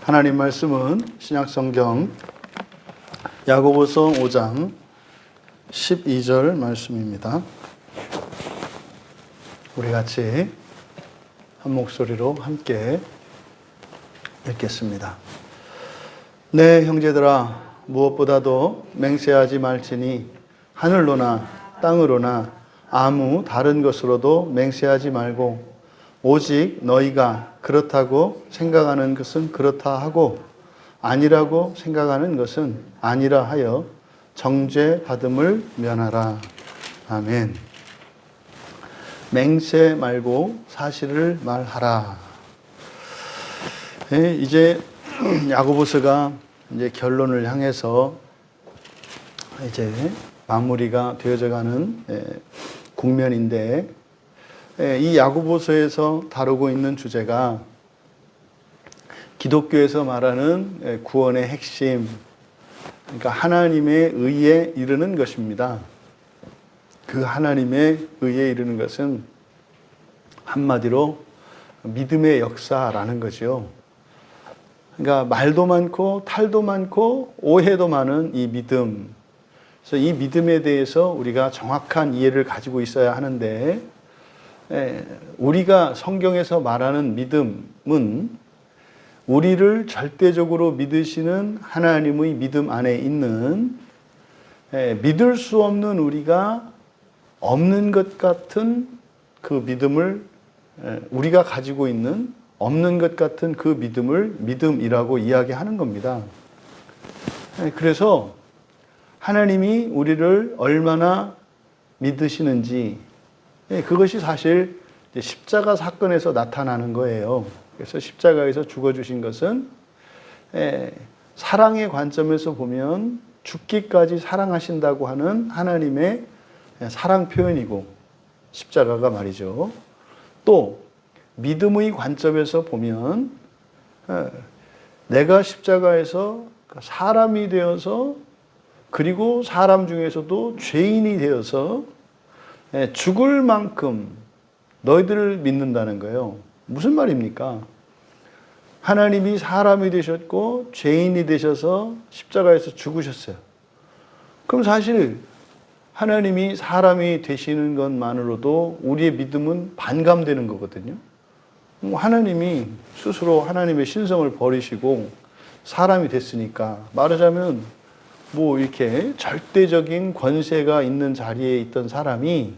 하나님 말씀은 신약성경 야고보서 5장 12절 말씀입니다. 우리 같이 한 목소리로 함께 읽겠습니다. 네, 형제들아, 무엇보다도 맹세하지 말지니 하늘로나 땅으로나 아무 다른 것으로도 맹세하지 말고 오직 너희가 그렇다고 생각하는 것은 그렇다 하고 아니라고 생각하는 것은 아니라 하여 정죄받음을 면하라. 아멘. 맹세 말고 사실을 말하라. 네, 이제 야고보서가 이제 결론을 향해서 이제 마무리가 되어져가는 국면인데, 이 야고보서에서 다루고 있는 주제가 기독교에서 말하는 구원의 핵심, 그러니까 하나님의 의에 이르는 것입니다. 그 하나님의 의에 이르는 것은 한마디로 믿음의 역사라는 거죠. 그러니까 말도 많고 탈도 많고 오해도 많은 이 믿음. 그래서 이 믿음에 대해서 우리가 정확한 이해를 가지고 있어야 하는데, 우리가 성경에서 말하는 믿음은 우리를 절대적으로 믿으시는 하나님의 믿음 안에 있는, 믿을 수 없는 우리가 없는 것 같은 그 믿음을, 우리가 가지고 있는 없는 것 같은 그 믿음을 믿음이라고 이야기하는 겁니다. 그래서 하나님이 우리를 얼마나 믿으시는지, 그것이 사실 십자가 사건에서 나타나는 거예요. 그래서 십자가에서 죽어주신 것은 사랑의 관점에서 보면 죽기까지 사랑하신다고 하는 하나님의 사랑 표현이고, 십자가가 말이죠. 또 믿음의 관점에서 보면 내가 십자가에서 사람이 되어서, 그리고 사람 중에서도 죄인이 되어서 죽을 만큼 너희들을 믿는다는 거예요. 무슨 말입니까? 하나님이 사람이 되셨고 죄인이 되셔서 십자가에서 죽으셨어요. 그럼 사실 하나님이 사람이 되시는 것만으로도 우리의 믿음은 반감되는 거거든요. 하나님이 스스로 하나님의 신성을 버리시고 사람이 됐으니까, 말하자면 뭐 이렇게 절대적인 권세가 있는 자리에 있던 사람이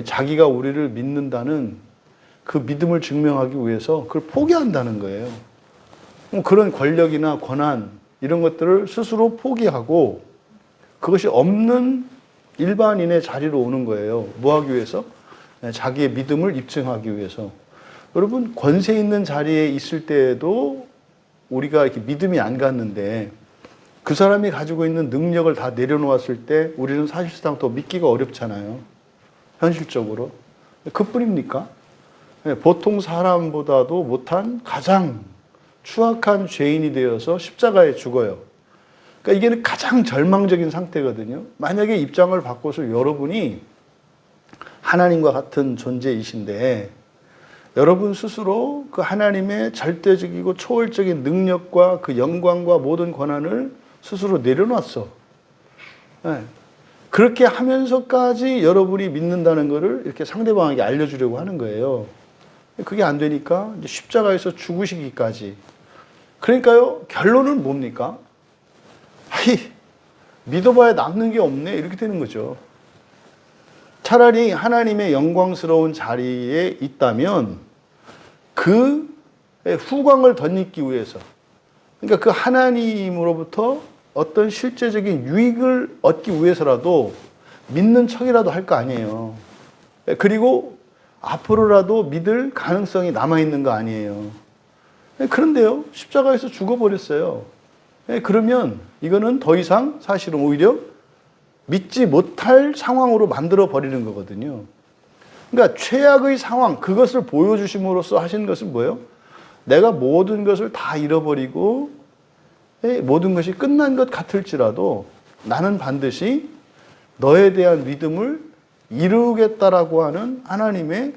자기가 우리를 믿는다는 그 믿음을 증명하기 위해서 그걸 포기한다는 거예요. 그런 권력이나 권한 이런 것들을 스스로 포기하고 그것이 없는 일반인의 자리로 오는 거예요. 뭐 하기 위해서? 자기의 믿음을 입증하기 위해서. 여러분, 권세 있는 자리에 있을 때에도 우리가 이렇게 믿음이 안 갔는데, 그 사람이 가지고 있는 능력을 다 내려놓았을 때 우리는 사실상 더 믿기가 어렵잖아요. 현실적으로. 그뿐입니까? 보통 사람보다도 못한 가장 추악한 죄인이 되어서 십자가에 죽어요. 그러니까 이게 가장 절망적인 상태거든요. 만약에 입장을 바꿔서 여러분이 하나님과 같은 존재이신데, 여러분 스스로 그 하나님의 절대적이고 초월적인 능력과 그 영광과 모든 권한을 스스로 내려놨어. 그렇게 하면서까지 여러분이 믿는다는 것을 이렇게 상대방에게 알려주려고 하는 거예요. 그게 안 되니까 이제 십자가에서 죽으시기까지. 그러니까요, 결론은 뭡니까? 믿어봐야 남는 게 없네, 이렇게 되는 거죠. 차라리 하나님의 영광스러운 자리에 있다면 그 후광을 덧입기 위해서, 그러니까 그 하나님으로부터 어떤 실제적인 유익을 얻기 위해서라도 믿는 척이라도 할 거 아니에요. 그리고 앞으로라도 믿을 가능성이 남아있는 거 아니에요. 그런데요, 십자가에서 죽어버렸어요. 그러면 이거는 더 이상 사실은 오히려 믿지 못할 상황으로 만들어 버리는 거거든요. 그러니까 최악의 상황, 그것을 보여주심으로써 하신 것은 뭐예요? 내가 모든 것을 다 잃어버리고 모든 것이 끝난 것 같을지라도 나는 반드시 너에 대한 믿음을 이루겠다라고 하는 하나님의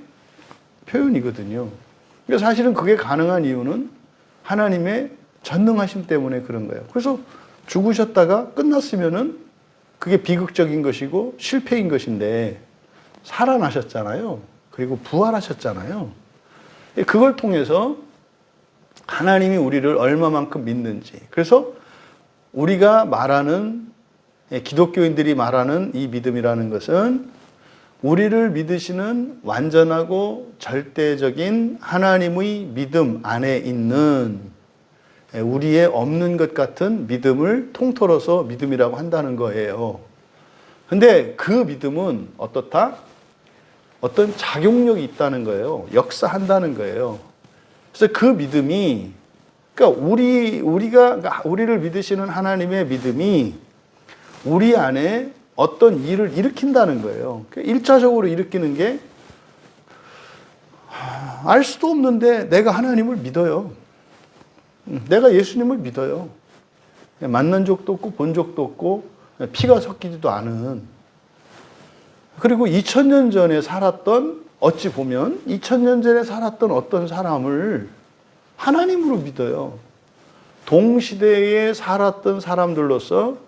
표현이거든요. 그러니까 사실은 그게 가능한 이유는 하나님의 전능하심 때문에 그런 거예요. 그래서 죽으셨다가 끝났으면은 그게 비극적인 것이고 실패인 것인데 살아나셨잖아요. 그리고 부활하셨잖아요. 그걸 통해서 하나님이 우리를 얼마만큼 믿는지. 그래서 우리가 말하는, 기독교인들이 말하는 이 믿음이라는 것은 우리를 믿으시는 완전하고 절대적인 하나님의 믿음 안에 있는 우리의 없는 것 같은 믿음을 통틀어서 믿음이라고 한다는 거예요. 근데 그 믿음은 어떻다? 어떤 작용력이 있다는 거예요. 역사한다는 거예요. 그래서 그 믿음이, 그러니까 우리를 믿으시는 하나님의 믿음이 우리 안에 어떤 일을 일으킨다는 거예요. 일차적으로 일으키는 게, 알 수도 없는데 내가 하나님을 믿어요. 내가 예수님을 믿어요. 만난 적도 없고 본 적도 없고 피가 섞이지도 않은, 그리고 2000년 전에 살았던, 어찌 보면 2000년 전에 살았던 어떤 사람을 하나님으로 믿어요. 동시대에 살았던 사람들로서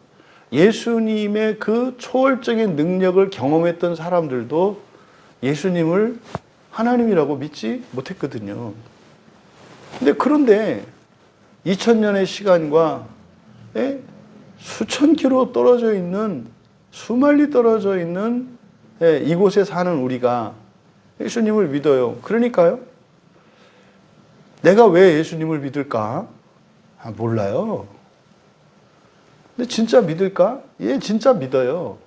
예수님의 그 초월적인 능력을 경험했던 사람들도 예수님을 하나님이라고 믿지 못했거든요. 그런데 2000년의 시간과 수천 킬로 떨어져 있는, 수만리 떨어져 있는 이곳에 사는 우리가 예수님을 믿어요. 그러니까요, 내가 왜 예수님을 믿을까? 몰라요. 근데 진짜 믿을까? 예, 진짜 믿어요.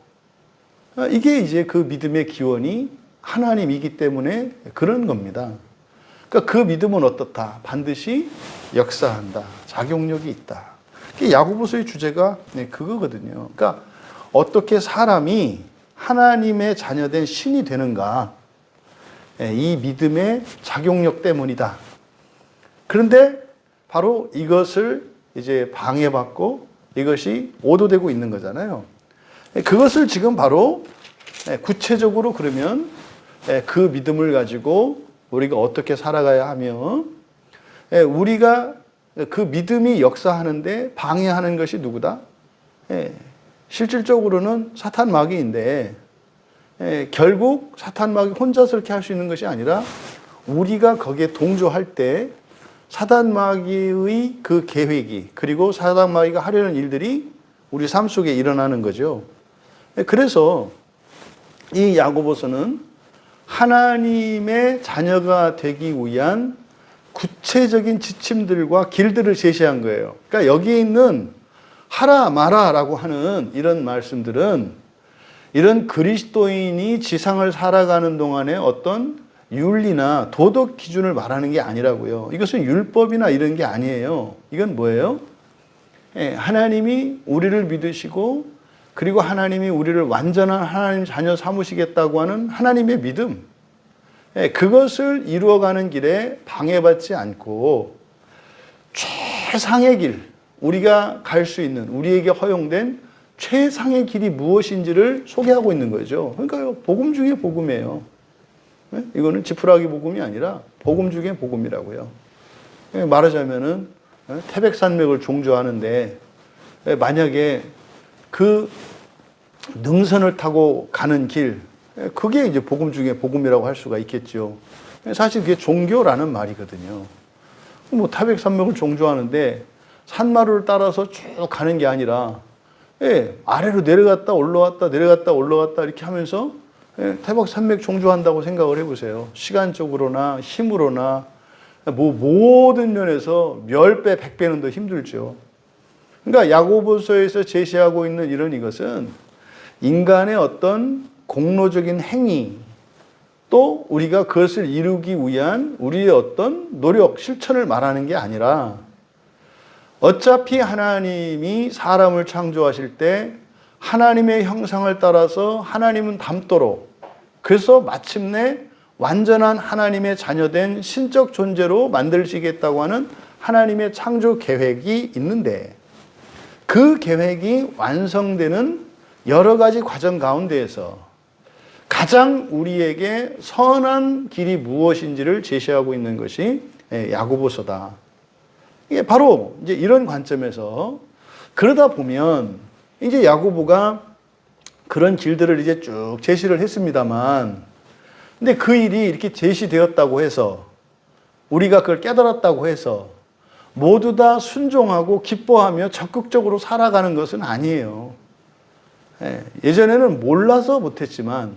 이게 이제 그 믿음의 기원이 하나님이기 때문에 그런 겁니다. 그러니까 그 믿음은 어떻다? 반드시 역사한다. 작용력이 있다. 야고보서의 주제가 그거거든요. 그러니까 어떻게 사람이 하나님의 자녀된 신이 되는가? 이 믿음의 작용력 때문이다. 그런데 바로 이것을 이제 방해받고 이것이 오도되고 있는 거잖아요. 그것을 지금 바로 구체적으로 그러면 그 믿음을 가지고 우리가 어떻게 살아가야 하며, 우리가 그 믿음이 역사하는데 방해하는 것이 누구다? 실질적으로는 사탄 마귀인데, 결국 사탄 마귀 혼자서 이렇게 할 수 있는 것이 아니라 우리가 거기에 동조할 때 사단 마귀의 그 계획이, 그리고 사단 마귀가 하려는 일들이 우리 삶 속에 일어나는 거죠. 그래서 이 야고보서는 하나님의 자녀가 되기 위한 구체적인 지침들과 길들을 제시한 거예요. 그러니까 여기에 있는 하라 마라라고 하는 이런 말씀들은 이런 그리스도인이 지상을 살아가는 동안에 어떤 윤리나 도덕 기준을 말하는 게 아니라고요. 이것은 율법이나 이런 게 아니에요. 이건 뭐예요? 하나님이 우리를 믿으시고, 그리고 하나님이 우리를 완전한 하나님 자녀 삼으시겠다고 하는 하나님의 믿음, 그것을 이루어가는 길에 방해받지 않고 최상의 길, 우리가 갈 수 있는, 우리에게 허용된 최상의 길이 무엇인지를 소개하고 있는 거죠. 그러니까요, 복음 중에 복음이에요. 이거는 지푸라기 복음이 아니라 복음 중에 복음이라고요. 말하자면은 태백산맥을 종주하는데 만약에 그 능선을 타고 가는 길, 그게 이제 복음 중에 복음이라고 할 수가 있겠죠. 사실 그게 종교라는 말이거든요. 뭐 태백산맥을 종주하는데 산마루를 따라서 쭉 가는 게 아니라, 아래로 내려갔다 올라왔다 내려갔다 올라갔다 이렇게 하면서 태백산맥 종주한다고 생각을 해보세요. 시간적으로나 힘으로나 뭐 모든 면에서 10배, 100배는 더 힘들죠. 그러니까 야고보서에서 제시하고 있는 이것은 인간의 어떤 공로적인 행위, 또 우리가 그것을 이루기 위한 우리의 어떤 노력, 실천을 말하는 게 아니라, 어차피 하나님이 사람을 창조하실 때 하나님의 형상을 따라서 하나님은 닮도록, 그래서 마침내 완전한 하나님의 자녀된 신적 존재로 만드시겠다고 하는 하나님의 창조 계획이 있는데, 그 계획이 완성되는 여러 가지 과정 가운데에서 가장 우리에게 선한 길이 무엇인지를 제시하고 있는 것이 야고보서다. 이게 바로 이제 이런 관점에서 그러다 보면 이제 야고보가 그런 길들을 이제 쭉 제시를 했습니다만, 근데 그 일이 이렇게 제시되었다고 해서 우리가 그걸 깨달았다고 해서 모두 다 순종하고 기뻐하며 적극적으로 살아가는 것은 아니에요. 예전에는 몰라서 못했지만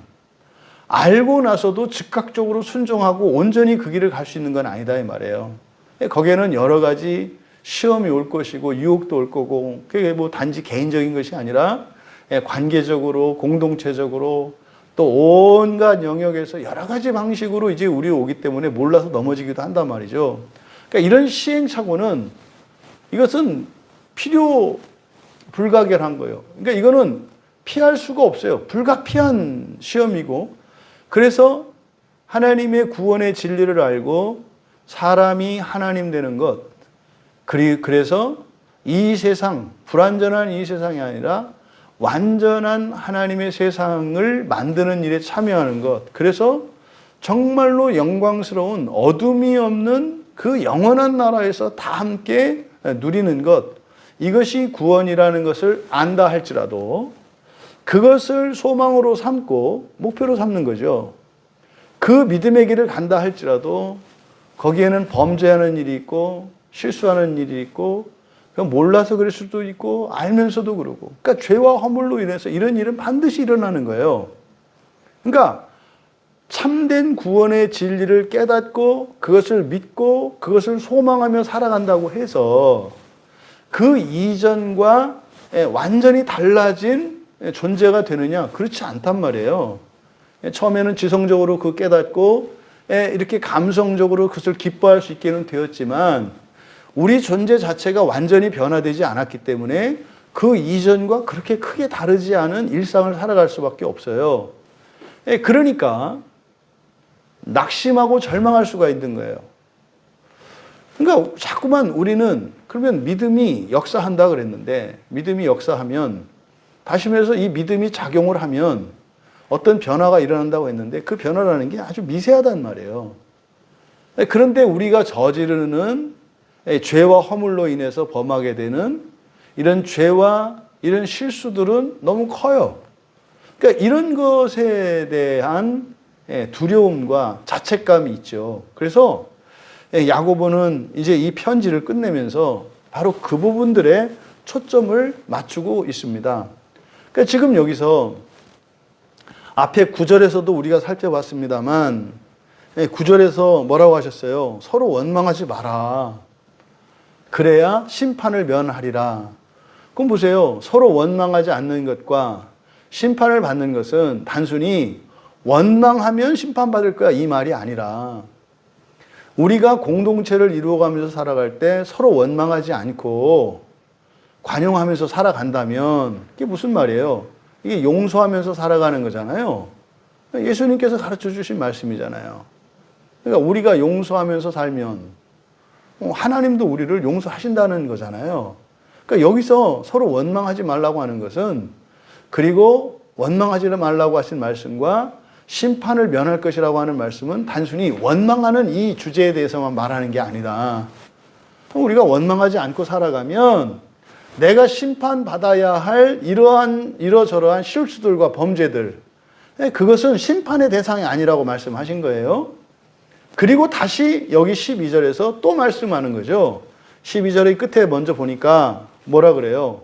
알고 나서도 즉각적으로 순종하고 온전히 그 길을 갈 수 있는 건 아니다 이 말이에요. 거기에는 여러 가지 시험이 올 것이고 유혹도 올 거고, 그게 뭐 단지 개인적인 것이 아니라 관계적으로 공동체적으로 또 온갖 영역에서 여러 가지 방식으로 이제 우리 오기 때문에 몰라서 넘어지기도 한단 말이죠. 그러니까 이런 시행착오는 이것은 필요 불가결한 거예요. 그러니까 이거는 피할 수가 없어요. 불가피한 시험이고, 그래서 하나님의 구원의 진리를 알고 사람이 하나님 되는 것, 그래서 이 세상, 불완전한 이 세상이 아니라 완전한 하나님의 세상을 만드는 일에 참여하는 것, 그래서 정말로 영광스러운 어둠이 없는 그 영원한 나라에서 다 함께 누리는 것, 이것이 구원이라는 것을 안다 할지라도 그것을 소망으로 삼고 목표로 삼는 거죠. 그 믿음의 길을 간다 할지라도 거기에는 범죄하는 일이 있고 실수하는 일이 있고 몰라서 그럴 수도 있고 알면서도 그러고, 그러니까 죄와 허물로 인해서 이런 일은 반드시 일어나는 거예요. 그러니까 참된 구원의 진리를 깨닫고 그것을 믿고 그것을 소망하며 살아간다고 해서 그 이전과 완전히 달라진 존재가 되느냐? 그렇지 않단 말이에요. 처음에는 지성적으로 그 깨닫고 이렇게 감성적으로 그것을 기뻐할 수 있게는 되었지만 우리 존재 자체가 완전히 변화되지 않았기 때문에 그 이전과 그렇게 크게 다르지 않은 일상을 살아갈 수밖에 없어요. 그러니까 낙심하고 절망할 수가 있는 거예요. 그러니까 자꾸만 우리는 그러면 믿음이 역사한다 그랬는데, 믿음이 역사하면, 다시 말해서 이 믿음이 작용을 하면 어떤 변화가 일어난다고 했는데 그 변화라는 게 아주 미세하단 말이에요. 그런데 우리가 저지르는 죄와 허물로 인해서 범하게 되는 이런 죄와 이런 실수들은 너무 커요. 그러니까 이런 것에 대한 두려움과 자책감이 있죠. 그래서 야고보는 이제 이 편지를 끝내면서 바로 그 부분들에 초점을 맞추고 있습니다. 그러니까 지금 여기서 앞에 9절에서도 우리가 살펴봤습니다만 9절에서 뭐라고 하셨어요? 서로 원망하지 마라. 그래야 심판을 면하리라. 그럼 보세요. 서로 원망하지 않는 것과 심판을 받는 것은 단순히 원망하면 심판받을 거야 이 말이 아니라, 우리가 공동체를 이루어가면서 살아갈 때 서로 원망하지 않고 관용하면서 살아간다면 그게 무슨 말이에요? 이게 용서하면서 살아가는 거잖아요. 예수님께서 가르쳐 주신 말씀이잖아요. 그러니까 우리가 용서하면서 살면 하나님도 우리를 용서하신다는 거잖아요. 그러니까 여기서 서로 원망하지 말라고 하는 것은, 그리고 원망하지 말라고 하신 말씀과 심판을 면할 것이라고 하는 말씀은 단순히 원망하는 이 주제에 대해서만 말하는 게 아니다. 우리가 원망하지 않고 살아가면 내가 심판받아야 할 이러저러한 실수들과 범죄들, 그것은 심판의 대상이 아니라고 말씀하신 거예요. 그리고 다시 여기 12절에서 또 말씀하는 거죠. 12절의 끝에 먼저 보니까 뭐라 그래요?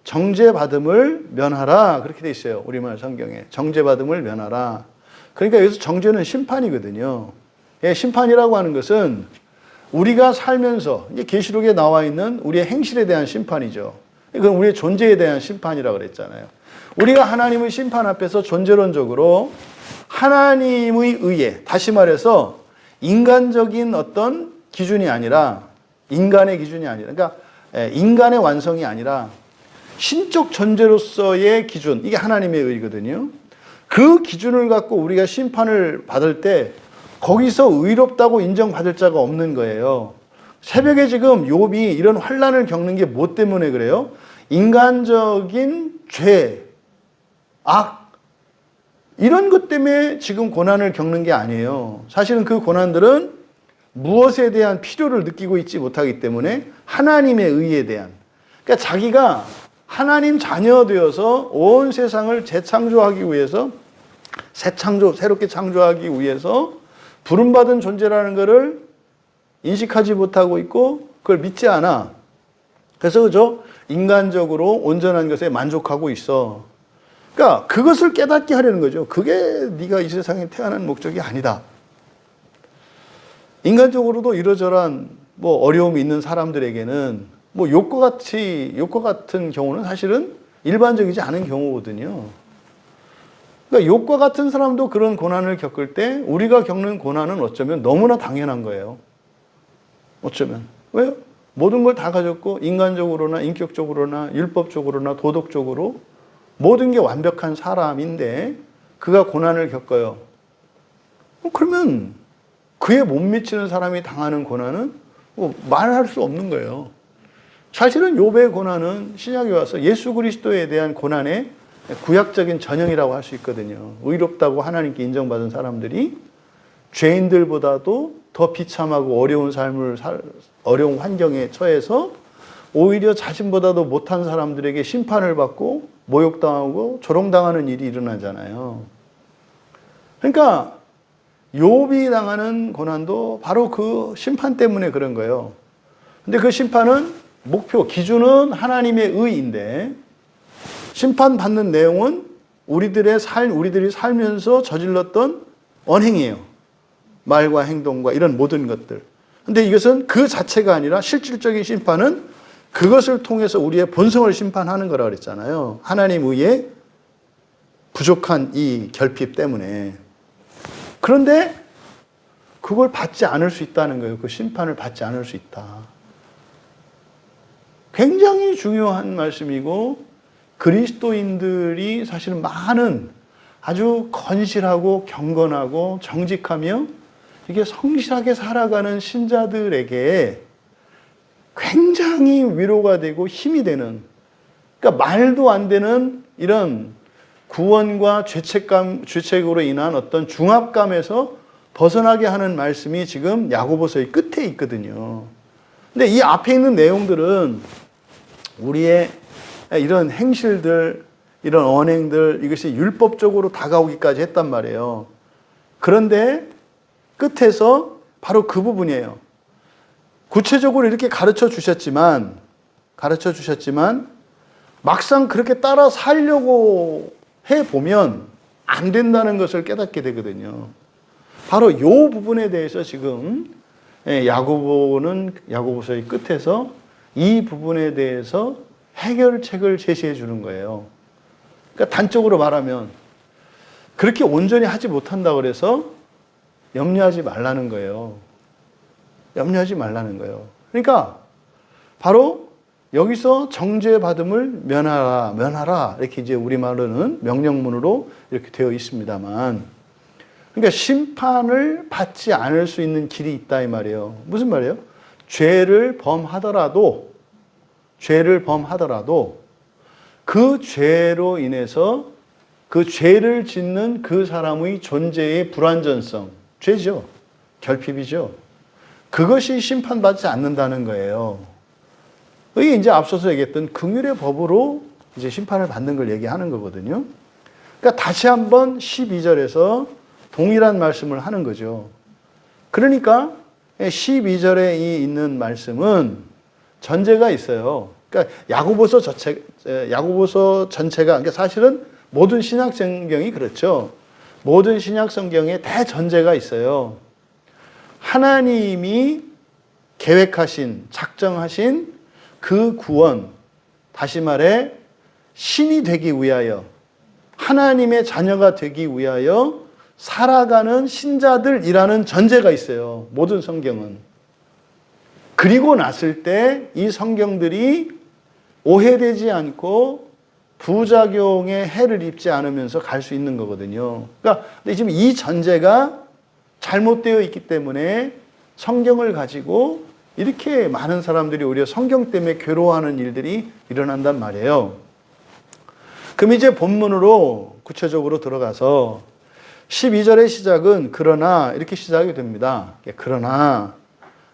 정죄받음을 면하라, 그렇게 돼 있어요. 우리말 성경에 정죄받음을 면하라. 그러니까 여기서 정죄는 심판이거든요. 심판이라고 하는 것은 우리가 살면서 이제 계시록에 나와 있는 우리의 행실에 대한 심판이죠. 그건 우리의 존재에 대한 심판이라고 그랬잖아요. 우리가 하나님의 심판 앞에서 존재론적으로 하나님의 의에, 다시 말해서 인간적인 어떤 기준이 아니라, 인간의 기준이 아니라, 그러니까 인간의 완성이 아니라 신적 존재로서의 기준, 이게 하나님의 의거든요. 그 기준을 갖고 우리가 심판을 받을 때 거기서 의롭다고 인정받을 자가 없는 거예요. 새벽에 지금 욥이 이런 환난을 겪는 게 뭐 때문에 그래요? 인간적인 죄, 악, 이런 것 때문에 지금 고난을 겪는 게 아니에요. 사실은 그 고난들은 무엇에 대한 필요를 느끼고 있지 못하기 때문에 하나님의 의에 대한, 그러니까 자기가 하나님 자녀 되어서 온 세상을 재창조하기 위해서, 새롭게 창조하기 위해서 부름받은 존재라는 것을 인식하지 못하고 있고 그걸 믿지 않아. 그래서 그저 인간적으로 온전한 것에 만족하고 있어. 그러니까 그것을 깨닫게 하려는 거죠. 그게 네가 이 세상에 태어난 목적이 아니다. 인간적으로도 이러저러한 어려움이 있는 사람들에게는 욕과 같은 경우는 사실은 일반적이지 않은 경우거든요. 그러니까 욕과 같은 사람도 그런 고난을 겪을 때 우리가 겪는 고난은 어쩌면 너무나 당연한 거예요. 어쩌면. 왜요? 모든 걸 다 가졌고 인간적으로나 인격적으로나 율법적으로나 도덕적으로 모든 게 완벽한 사람인데 그가 고난을 겪어요. 그러면 그에 못 미치는 사람이 당하는 고난은 말할 수 없는 거예요. 사실은 욥의 고난은 신약에 와서 예수 그리스도에 대한 고난의 구약적인 전형이라고 할 수 있거든요. 의롭다고 하나님께 인정받은 사람들이 죄인들보다도 더 비참하고 어려운 환경에 처해서 오히려 자신보다도 못한 사람들에게 심판을 받고 모욕당하고 조롱당하는 일이 일어나잖아요. 그러니까 욥이 당하는 고난도 바로 그 심판 때문에 그런 거예요. 근데 그 심판은 기준은 하나님의 의인데 심판받는 내용은 우리들이 살면서 저질렀던 언행이에요. 말과 행동과 이런 모든 것들. 근데 이것은 그 자체가 아니라 실질적인 심판은 그것을 통해서 우리의 본성을 심판하는 거라고 그랬잖아요. 하나님 의의 부족한 이 결핍 때문에. 그런데 그걸 받지 않을 수 있다는 거예요. 그 심판을 받지 않을 수 있다. 굉장히 중요한 말씀이고 그리스도인들이 사실은 많은 아주 건실하고 경건하고 정직하며 이게 성실하게 살아가는 신자들에게 굉장히 위로가 되고 힘이 되는, 그러니까 말도 안 되는 이런 구원과 죄책으로 인한 어떤 중압감에서 벗어나게 하는 말씀이 지금 야고보서의 끝에 있거든요. 근데 이 앞에 있는 내용들은 우리의 이런 행실들, 이런 언행들, 이것이 율법적으로 다가오기까지 했단 말이에요. 그런데 끝에서 바로 그 부분이에요. 구체적으로 이렇게 가르쳐 주셨지만 막상 그렇게 따라 살려고 해보면 안 된다는 것을 깨닫게 되거든요. 바로 이 부분에 대해서 지금 야고보서의 끝에서 이 부분에 대해서 해결책을 제시해 주는 거예요. 그러니까 단적으로 말하면 그렇게 온전히 하지 못한다고 그래서 염려하지 말라는 거예요. 염려하지 말라는 거예요. 그러니까 바로 여기서 정죄받음을 면하라 이렇게 이제 우리말로는 명령문으로 이렇게 되어 있습니다만, 그러니까 심판을 받지 않을 수 있는 길이 있다 이 말이에요. 무슨 말이에요? 죄를 범하더라도 그 죄로 인해서 그 죄를 짓는 그 사람의 존재의 불완전성, 죄죠. 결핍이죠. 그것이 심판받지 않는다는 거예요. 이게 이제 앞서서 얘기했던 긍휼의 법으로 이제 심판을 받는 걸 얘기하는 거거든요. 그러니까 다시 한번 12절에서 동일한 말씀을 하는 거죠. 그러니까 12절에 있는 말씀은 전제가 있어요. 그러니까 야고보서 전체가, 그러니까 사실은 모든 신약 성경이 그렇죠. 모든 신약 성경에 대전제가 있어요. 하나님이 계획하신, 작정하신 그 구원, 다시 말해 신이 되기 위하여, 하나님의 자녀가 되기 위하여 살아가는 신자들이라는 전제가 있어요. 모든 성경은. 그리고 났을 때 이 성경들이 오해되지 않고 부작용의 해를 입지 않으면서 갈 수 있는 거거든요. 그러니까 근데 지금 이 전제가 잘못되어 있기 때문에 성경을 가지고 이렇게 많은 사람들이 오히려 성경 때문에 괴로워하는 일들이 일어난단 말이에요. 그럼 이제 본문으로 구체적으로 들어가서 12절의 시작은 그러나 이렇게 시작이 됩니다. 그러나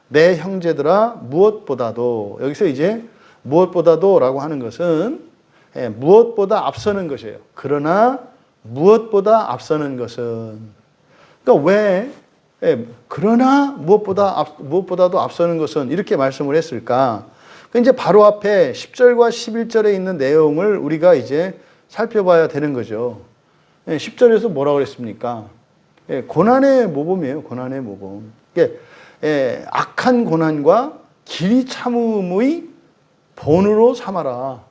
내 형제들아 무엇보다도, 여기서 이제 무엇보다도라고 하는 것은 무엇보다 앞서는 것이에요. 그러나 무엇보다 앞서는 것은, 그러니까 왜 그러나 무엇보다도 앞서는 것은 이렇게 말씀을 했을까? 이제 바로 앞에 10절과 11절에 있는 내용을 우리가 이제 살펴봐야 되는 거죠. 10절에서 뭐라고 그랬습니까? 고난의 모범이에요. 고난의 모범. 악한 고난과 길이 참음의 본으로 삼아라.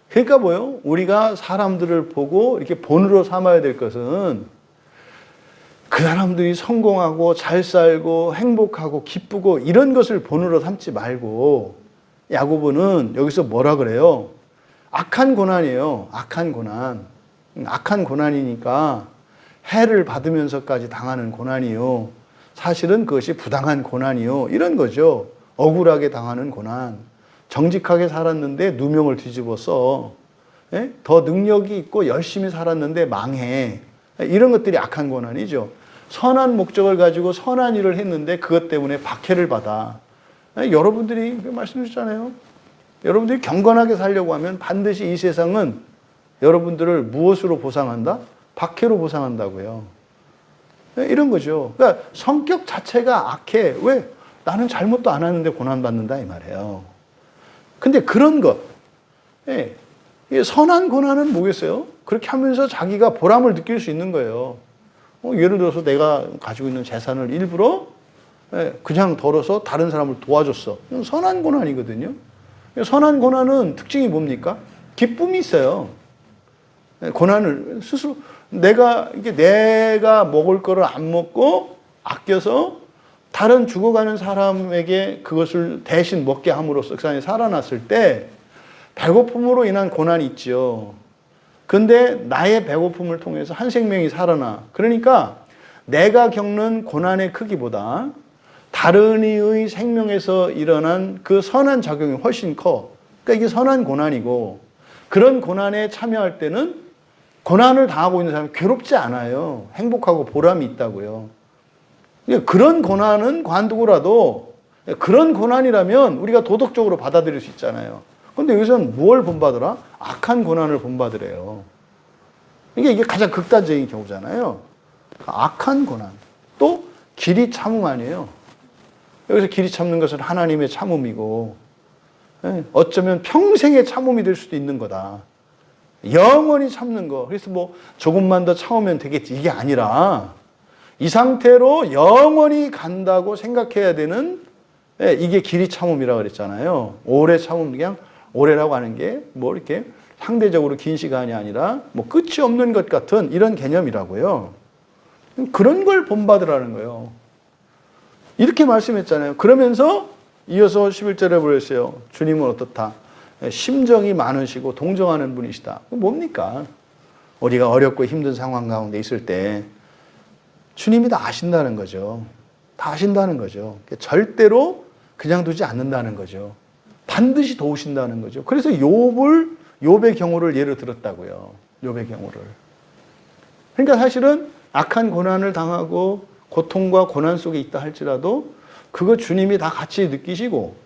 그러니까 뭐요? 우리가 사람들을 보고 이렇게 본으로 삼아야 될 것은 그 사람들이 성공하고 잘 살고 행복하고 기쁘고 이런 것을 본으로 삼지 말고, 야고보는 여기서 뭐라 그래요? 악한 고난이에요. 악한 고난. 악한 고난이니까 해를 받으면서까지 당하는 고난이요. 사실은 그것이 부당한 고난이요. 이런 거죠. 억울하게 당하는 고난. 정직하게 살았는데 누명을 뒤집어서, 더 능력이 있고 열심히 살았는데 망해. 이런 것들이 악한 고난이죠. 선한 목적을 가지고 선한 일을 했는데 그것 때문에 박해를 받아. 여러분들이 말씀드렸잖아요. 여러분들이 경건하게 살려고 하면 반드시 이 세상은 여러분들을 무엇으로 보상한다? 박해로 보상한다고요. 이런 거죠. 그러니까 성격 자체가 악해. 왜? 나는 잘못도 안 하는데 고난받는다 이 말이에요. 근데 그런 것, 선한 고난은 뭐겠어요? 그렇게 하면서 자기가 보람을 느낄 수 있는 거예요. 예를 들어서 내가 가지고 있는 재산을 일부러 그냥 덜어서 다른 사람을 도와줬어. 선한 고난이거든요. 선한 고난은 특징이 뭡니까? 기쁨이 있어요. 고난을 스스로 내가 먹을 거를 안 먹고 아껴서 다른 죽어가는 사람에게 그것을 대신 먹게 함으로써 그 사람이 살아났을 때 배고픔으로 인한 고난이 있죠. 근데 나의 배고픔을 통해서 한 생명이 살아나. 그러니까 내가 겪는 고난의 크기보다 다른 이의 생명에서 일어난 그 선한 작용이 훨씬 커. 그러니까 이게 선한 고난이고, 그런 고난에 참여할 때는 고난을 당하고 있는 사람이 괴롭지 않아요. 행복하고 보람이 있다고요. 그런 고난은 관두고라도 그런 고난이라면 우리가 도덕적으로 받아들일 수 있잖아요. 그런데 여기서는 뭘 본받으라? 악한 고난을 본받으래요. 이게 가장 극단적인 경우잖아요. 악한 고난. 또 길이 참음 아니에요. 여기서 길이 참는 것은 하나님의 참음이고, 어쩌면 평생의 참음이 될 수도 있는 거다. 영원히 참는 거. 그래서 뭐 조금만 더 참으면 되겠지. 이게 아니라 이 상태로 영원히 간다고 생각해야 되는, 이게 길이 참음이라고 그랬잖아요. 오래 참음, 그냥 오래라고 하는 게 뭐 이렇게 상대적으로 긴 시간이 아니라 뭐 끝이 없는 것 같은 이런 개념이라고요. 그런 걸 본받으라는 거예요. 이렇게 말씀했잖아요. 그러면서 이어서 11절에 보였어요. 주님은 어떻다? 심정이 많으시고 동정하는 분이시다. 뭡니까? 우리가 어렵고 힘든 상황 가운데 있을 때 주님이 다 아신다는 거죠. 다 아신다는 거죠. 절대로 그냥 두지 않는다는 거죠. 반드시 도우신다는 거죠. 그래서 욥의 경우를 예로 들었다고요. 욥의 경우를. 그러니까 사실은 악한 고난을 당하고 고통과 고난 속에 있다 할지라도 그거 주님이 다 같이 느끼시고,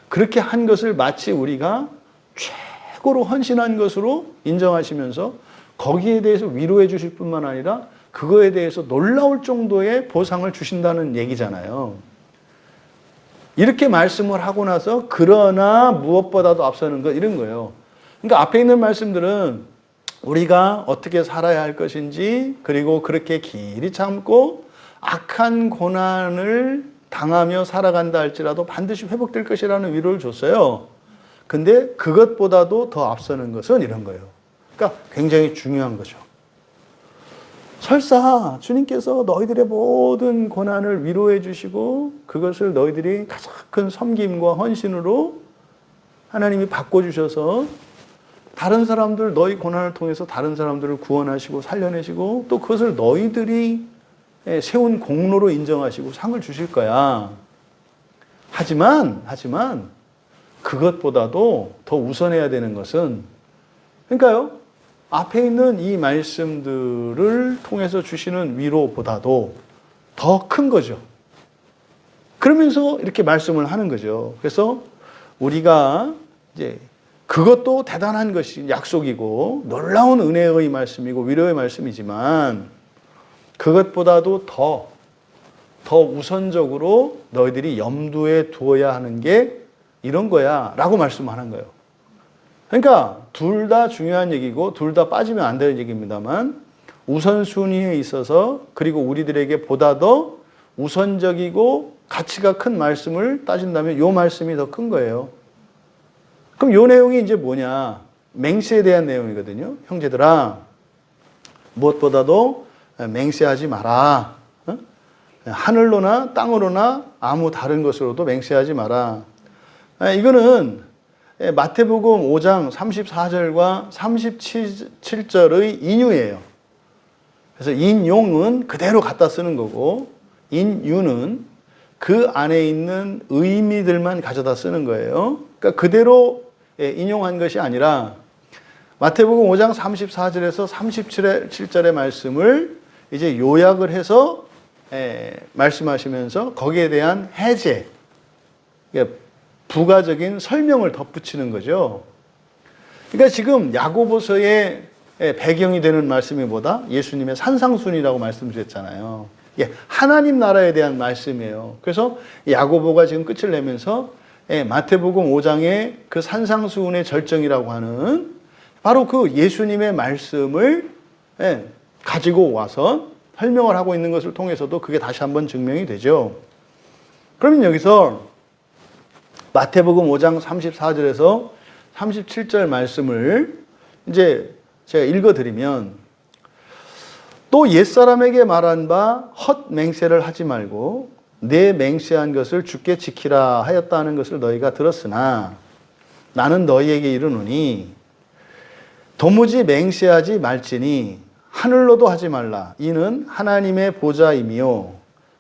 그렇게 한 것을 마치 우리가 최고로 헌신한 것으로 인정하시면서 거기에 대해서 위로해 주실 뿐만 아니라 그거에 대해서 놀라울 정도의 보상을 주신다는 얘기잖아요. 이렇게 말씀을 하고 나서 그러나 무엇보다도 앞서는 것, 이런 거예요. 그러니까 앞에 있는 말씀들은 우리가 어떻게 살아야 할 것인지, 그리고 그렇게 길이 참고 악한 고난을 당하며 살아간다 할지라도 반드시 회복될 것이라는 위로를 줬어요. 근데 그것보다도 더 앞서는 것은 이런 거예요. 그러니까 굉장히 중요한 거죠. 설사 주님께서 너희들의 모든 고난을 위로해 주시고 그것을 너희들이 가장 큰 섬김과 헌신으로 하나님이 바꿔주셔서 다른 사람들, 너희 고난을 통해서 다른 사람들을 구원하시고 살려내시고 또 그것을 너희들이 세운 공로로 인정하시고 상을 주실 거야. 하지만 그것보다도 더 우선해야 되는 것은, 그러니까요, 앞에 있는 이 말씀들을 통해서 주시는 위로보다도 더 큰 거죠. 그러면서 이렇게 말씀을 하는 거죠. 그래서 우리가 이제 그것도 대단한 것이 약속이고 놀라운 은혜의 말씀이고 위로의 말씀이지만 그것보다도 더 우선적으로 너희들이 염두에 두어야 하는 게 이런 거야 라고 말씀하는 거예요. 그러니까 둘 다 중요한 얘기고 둘 다 빠지면 안 되는 얘기입니다만 우선순위에 있어서 그리고 우리들에게 보다 더 우선적이고 가치가 큰 말씀을 따진다면 이 말씀이 더 큰 거예요. 그럼 이 내용이 이제 뭐냐? 맹세에 대한 내용이거든요. 형제들아, 무엇보다도 맹세하지 마라. 하늘로나 땅으로나 아무 다른 것으로도 맹세하지 마라. 이거는 마태복음 5장 34절과 37절의 인유예요. 그래서 인용은 그대로 갖다 쓰는 거고 인유는 그 안에 있는 의미들만 가져다 쓰는 거예요. 그러니까 그대로 인용한 것이 아니라 마태복음 5장 34절에서 37절의 말씀을 이제 요약을 해서 말씀하시면서 거기에 대한 해제, 부가적인 설명을 덧붙이는 거죠. 그러니까 지금 야고보서의 배경이 되는 말씀이 뭐다? 예수님의 산상순이라고 말씀드렸잖아요. 하나님 나라에 대한 말씀이에요. 그래서 야고보가 지금 끝을 내면서 마태복음 5장의 그 산상수훈의 절정이라고 하는 바로 그 예수님의 말씀을 가지고 와서 설명을 하고 있는 것을 통해서도 그게 다시 한번 증명이 되죠. 그러면 여기서 마태복음 5장 34절에서 37절 말씀을 이제 제가 읽어드리면 또 옛사람에게 말한 바 헛맹세를 하지 말고 내 맹세한 것을 주께 지키라 하였다는 것을 너희가 들었으나 나는 너희에게 이르노니 도무지 맹세하지 말지니 하늘로도 하지 말라 이는 하나님의 보좌이며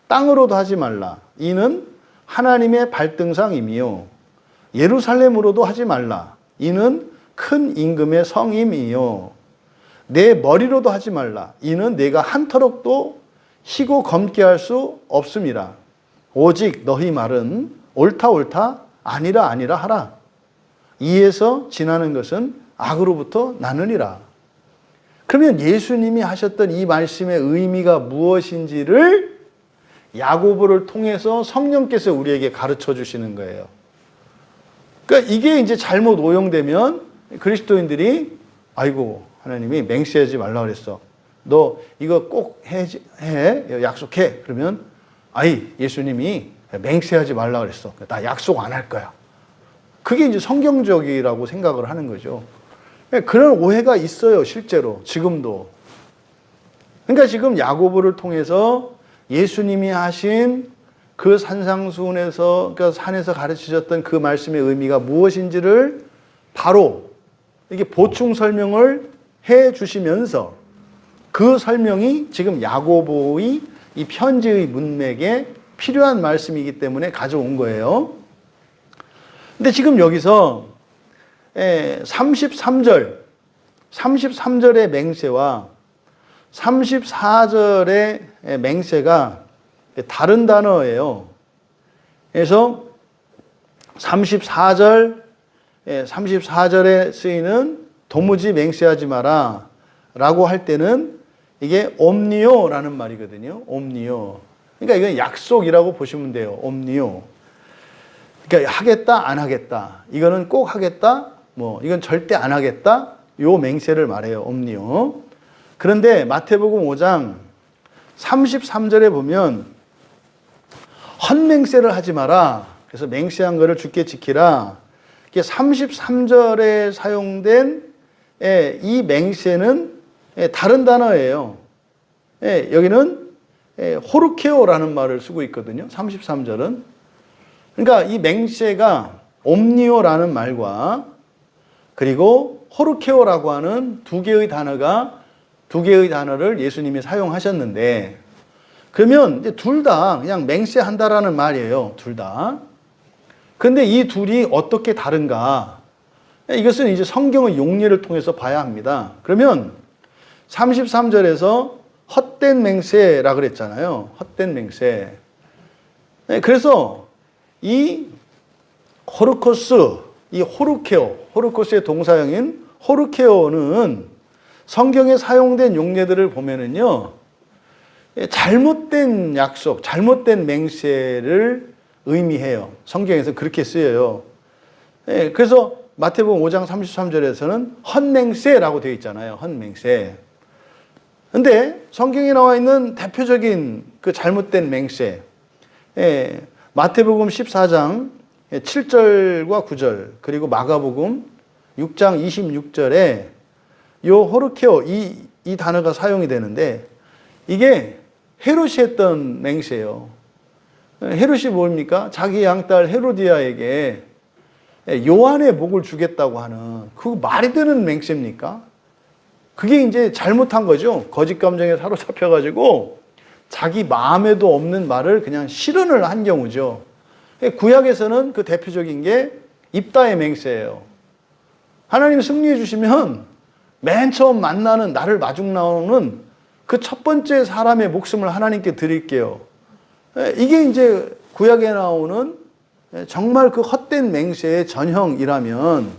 땅으로도 하지 말라 이는 하나님의 발등상이며 예루살렘으로도 하지 말라 이는 큰 임금의 성임이요 내 머리로도 하지 말라 이는 내가 한터럭도 희고 검게 할 수 없음이라 오직 너희 말은 옳다 옳다 아니라 아니라 하라 이에서 지나는 것은 악으로부터 나느니라. 그러면 예수님이 하셨던 이 말씀의 의미가 무엇인지를 야고보를 통해서 성령께서 우리에게 가르쳐 주시는 거예요. 그러니까 이게 이제 잘못 오용되면 그리스도인들이 아이고 하나님이 맹세하지 말라 그랬어. 너 이거 꼭 해 약속해. 그러면 아이 예수님이 맹세하지 말라 그랬어. 나 약속 안 할 거야. 그게 이제 성경적이라고 생각을 하는 거죠. 그런 오해가 있어요, 실제로 지금도. 그러니까 지금 야고보를 통해서 예수님이 하신 그 산상수훈에서 그러니까 산에서 가르치셨던 그 말씀의 의미가 무엇인지를 바로 이게 보충 설명을 해 주시면서 그 설명이 지금 야고보의 이 편지의 문맥에 필요한 말씀이기 때문에 가져온 거예요. 근데 지금 여기서 33절의 맹세와 34절의 맹세가 다른 단어예요. 그래서 34절에 쓰이는 도무지 맹세하지 마라 라고 할 때는 이게 옴니오라는 말이거든요. 옴니오. 그러니까 이건 약속이라고 보시면 돼요. 옴니오. 그러니까 하겠다, 안 하겠다. 이거는 꼭 하겠다, 이건 절대 안 하겠다. 요 맹세를 말해요. 옴니오. 그런데 마태복음 5장 33절에 보면 헛맹세를 하지 마라. 그래서 맹세한 거를 주께 지키라. 이게 33절에 사용된 이 맹세는 다른 단어예요. 여기는 호르케오라는 말을 쓰고 있거든요. 33절은. 그러니까 이 맹세가 옴니오라는 말과 그리고 호르케오라고 하는 두 개의 단어를 예수님이 사용하셨는데 그러면 이제 둘 다 그냥 맹세한다라는 말이에요. 둘 다. 근데 이 둘이 어떻게 다른가? 이것은 이제 성경의 용례를 통해서 봐야 합니다. 그러면 33절에서 헛된 맹세라 그랬잖아요. 헛된 맹세. 네, 그래서 이 호르코스, 이 호르케오, 호르코스의 동사형인 호르케오는 성경에 사용된 용례들을 보면은요, 잘못된 약속, 잘못된 맹세를 의미해요. 성경에서 그렇게 쓰여요. 그래서 마태복음 5장 33절에서는 헛맹세라고 되어 있잖아요. 헛맹세. 근데 성경에 나와 있는 대표적인 그 잘못된 맹세, 마태복음 14장 7절과 9절, 그리고 마가복음 6장 26절에 요 호르케오, 이 단어가 사용이 되는데, 이게 헤롯이 했던 맹세예요. 헤롯이 뭡니까? 자기 양딸 헤로디아에게 요한의 목을 주겠다고 하는, 그거 말이 되는 맹세입니까? 그게 이제 잘못한 거죠. 거짓 감정에 사로잡혀가지고 자기 마음에도 없는 말을 그냥 실언을 한 경우죠. 구약에서는 그 대표적인 게 입다의 맹세예요. 하나님 승리해 주시면 맨 처음 만나는, 나를 마중 나오는 그 첫 번째 사람의 목숨을 하나님께 드릴게요. 이게 이제 구약에 나오는 정말 그 헛된 맹세의 전형이라면,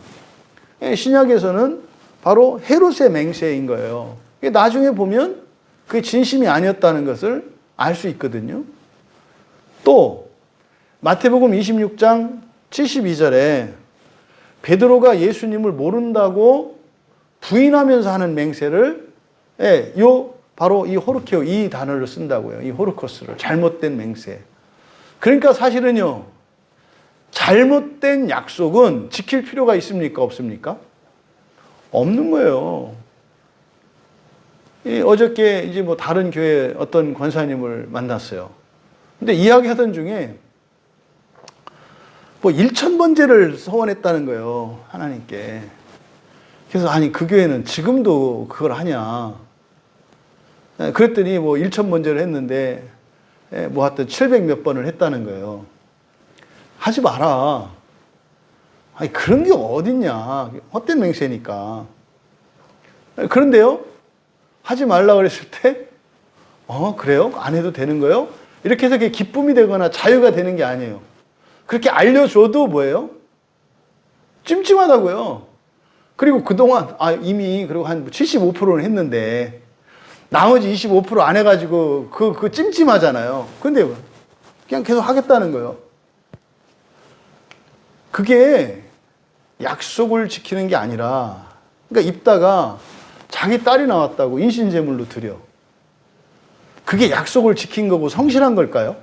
신약에서는 바로 헤롯의 맹세인 거예요. 나중에 보면 그게 진심이 아니었다는 것을 알 수 있거든요. 또 마태복음 26장 72절에 베드로가 예수님을 모른다고 부인하면서 하는 맹세를, 바로 이 호르케오, 이 단어를 쓴다고요. 이 호르코스를, 잘못된 맹세. 그러니까 사실은요, 잘못된 약속은 지킬 필요가 있습니까? 없습니까? 없는 거예요. 어저께 이제 뭐 다른 교회 어떤 권사님을 만났어요. 근데 이야기하던 중에 뭐 1,000번제를 서원했다는 거예요. 하나님께. 그래서 아니, 그 교회는 지금도 그걸 하냐. 그랬더니 뭐 1,000번제를 했는데 뭐 하여튼 700 몇 번을 했다는 거예요. 하지 마라. 아니, 그런 게 어딨냐. 헛된 맹세니까. 그런데요, 하지 말라 그랬을 때, 그래요? 안 해도 되는 거예요? 이렇게 해서 그게 기쁨이 되거나 자유가 되는 게 아니에요. 그렇게 알려줘도 뭐예요? 찜찜하다고요. 그리고 그동안, 이미, 그리고 한 75%는 했는데, 나머지 25% 안 해가지고, 그 찜찜하잖아요. 근데 그냥 계속 하겠다는 거예요. 그게 약속을 지키는 게 아니라, 그러니까 입다가 자기 딸이 나왔다고 인신제물로 드려. 그게 약속을 지킨 거고 성실한 걸까요?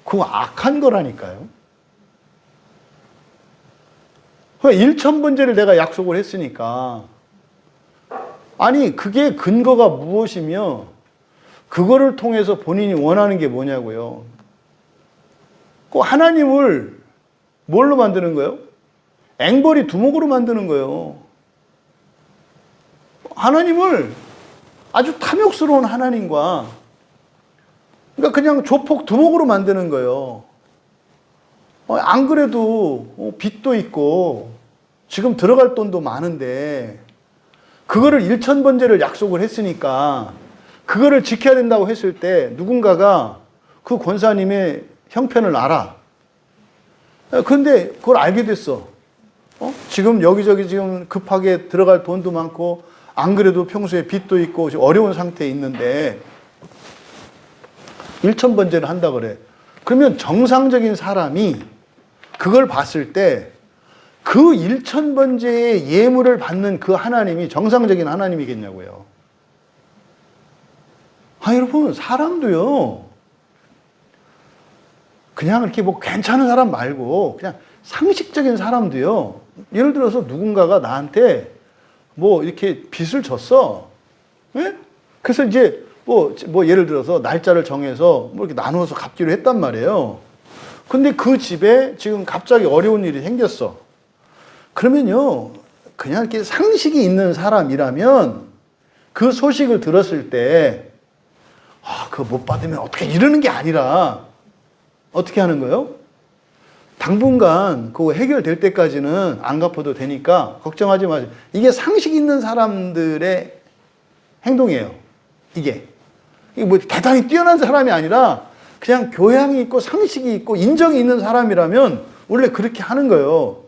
그거 악한 거라니까요. 1,000번제를 내가 약속을 했으니까, 아니, 그게 근거가 무엇이며, 그거를 통해서 본인이 원하는 게 뭐냐고요. 그 하나님을 뭘로 만드는 거예요? 앵벌이 두목으로 만드는 거예요. 하나님을 아주 탐욕스러운 하나님과, 그러니까 그냥 조폭 두목으로 만드는 거예요. 안 그래도 빚도 있고 지금 들어갈 돈도 많은데 그거를 1,000번제를 약속을 했으니까 그거를 지켜야 된다고 했을 때 누군가가 그 권사님의 형편을 알아. 그런데 그걸 알게 됐어. 지금 여기저기 지금 급하게 들어갈 돈도 많고 안 그래도 평소에 빚도 있고 어려운 상태에 있는데 1,000번제를 한다 그래. 그러면 정상적인 사람이 그걸 봤을 때 그 1,000번제의 예물을 받는 그 하나님이 정상적인 하나님이겠냐고요. 여러분, 사람도요, 그냥 이렇게 뭐 괜찮은 사람 말고 그냥 상식적인 사람도요, 예를 들어서 누군가가 나한테 뭐 이렇게 빚을 졌어. 네? 그래서 이제 뭐 예를 들어서 날짜를 정해서 뭐 이렇게 나누어서 갚기로 했단 말이에요. 근데 그 집에 지금 갑자기 어려운 일이 생겼어. 그러면요, 그냥 이렇게 상식이 있는 사람이라면 그 소식을 들었을 때, 그거 못 받으면 어떻게, 이러는 게 아니라 어떻게 하는 거예요? 당분간 그거 해결될 때까지는 안 갚아도 되니까 걱정하지 마세요. 이게 상식 있는 사람들의 행동이에요. 이게 뭐 대단히 뛰어난 사람이 아니라 그냥 교양이 있고 상식이 있고 인정이 있는 사람이라면 원래 그렇게 하는 거예요.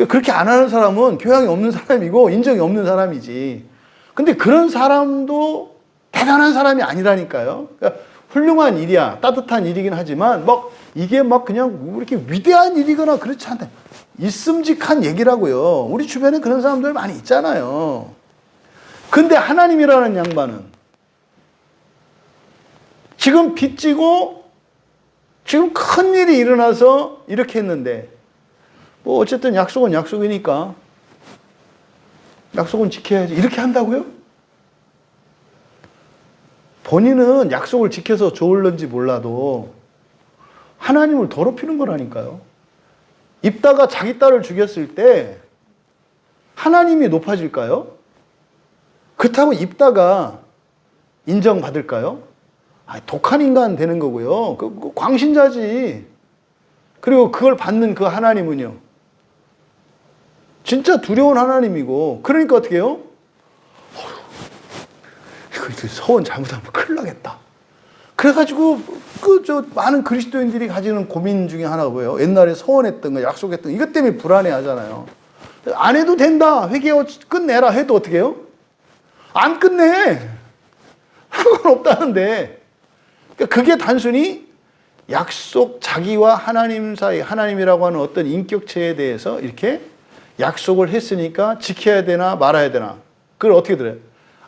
그렇게 안 하는 사람은 교양이 없는 사람이고 인정이 없는 사람이지. 근데 그런 사람도 대단한 사람이 아니라니까요. 그러니까 훌륭한 일이야. 따뜻한 일이긴 하지만 이게 그냥 이렇게 위대한 일이거나 그렇지 않다. 있음직한 얘기라고요. 우리 주변에 그런 사람들 많이 있잖아요. 근데 하나님이라는 양반은 지금 빚지고 지금 큰 일이 일어나서 이렇게 했는데 어쨌든 약속은 약속이니까 약속은 지켜야지. 이렇게 한다고요? 본인은 약속을 지켜서 좋을런지 몰라도 하나님을 더럽히는 거라니까요. 입다가 자기 딸을 죽였을 때 하나님이 높아질까요? 그렇다고 입다가 인정받을까요? 독한 인간 되는 거고요. 그 광신자지. 그리고 그걸 받는 그 하나님은요. 진짜 두려운 하나님이고. 그러니까 어떻게 해요? 이거 서원 잘못하면 큰일 나겠다. 그래가지고 많은 그리스도인들이 가지는 고민 중에 하나가 뭐예요? 옛날에 서원했던 거, 약속했던 거, 이것 때문에 불안해 하잖아요. 안 해도 된다. 회개하고 끝내라 해도 어떻게 해요? 안 끝내. 상관없다는데. 그러니까 그게 단순히 약속, 자기와 하나님 사이, 하나님이라고 하는 어떤 인격체에 대해서 이렇게 약속을 했으니까 지켜야 되나 말아야 되나. 그걸 어떻게 들어요?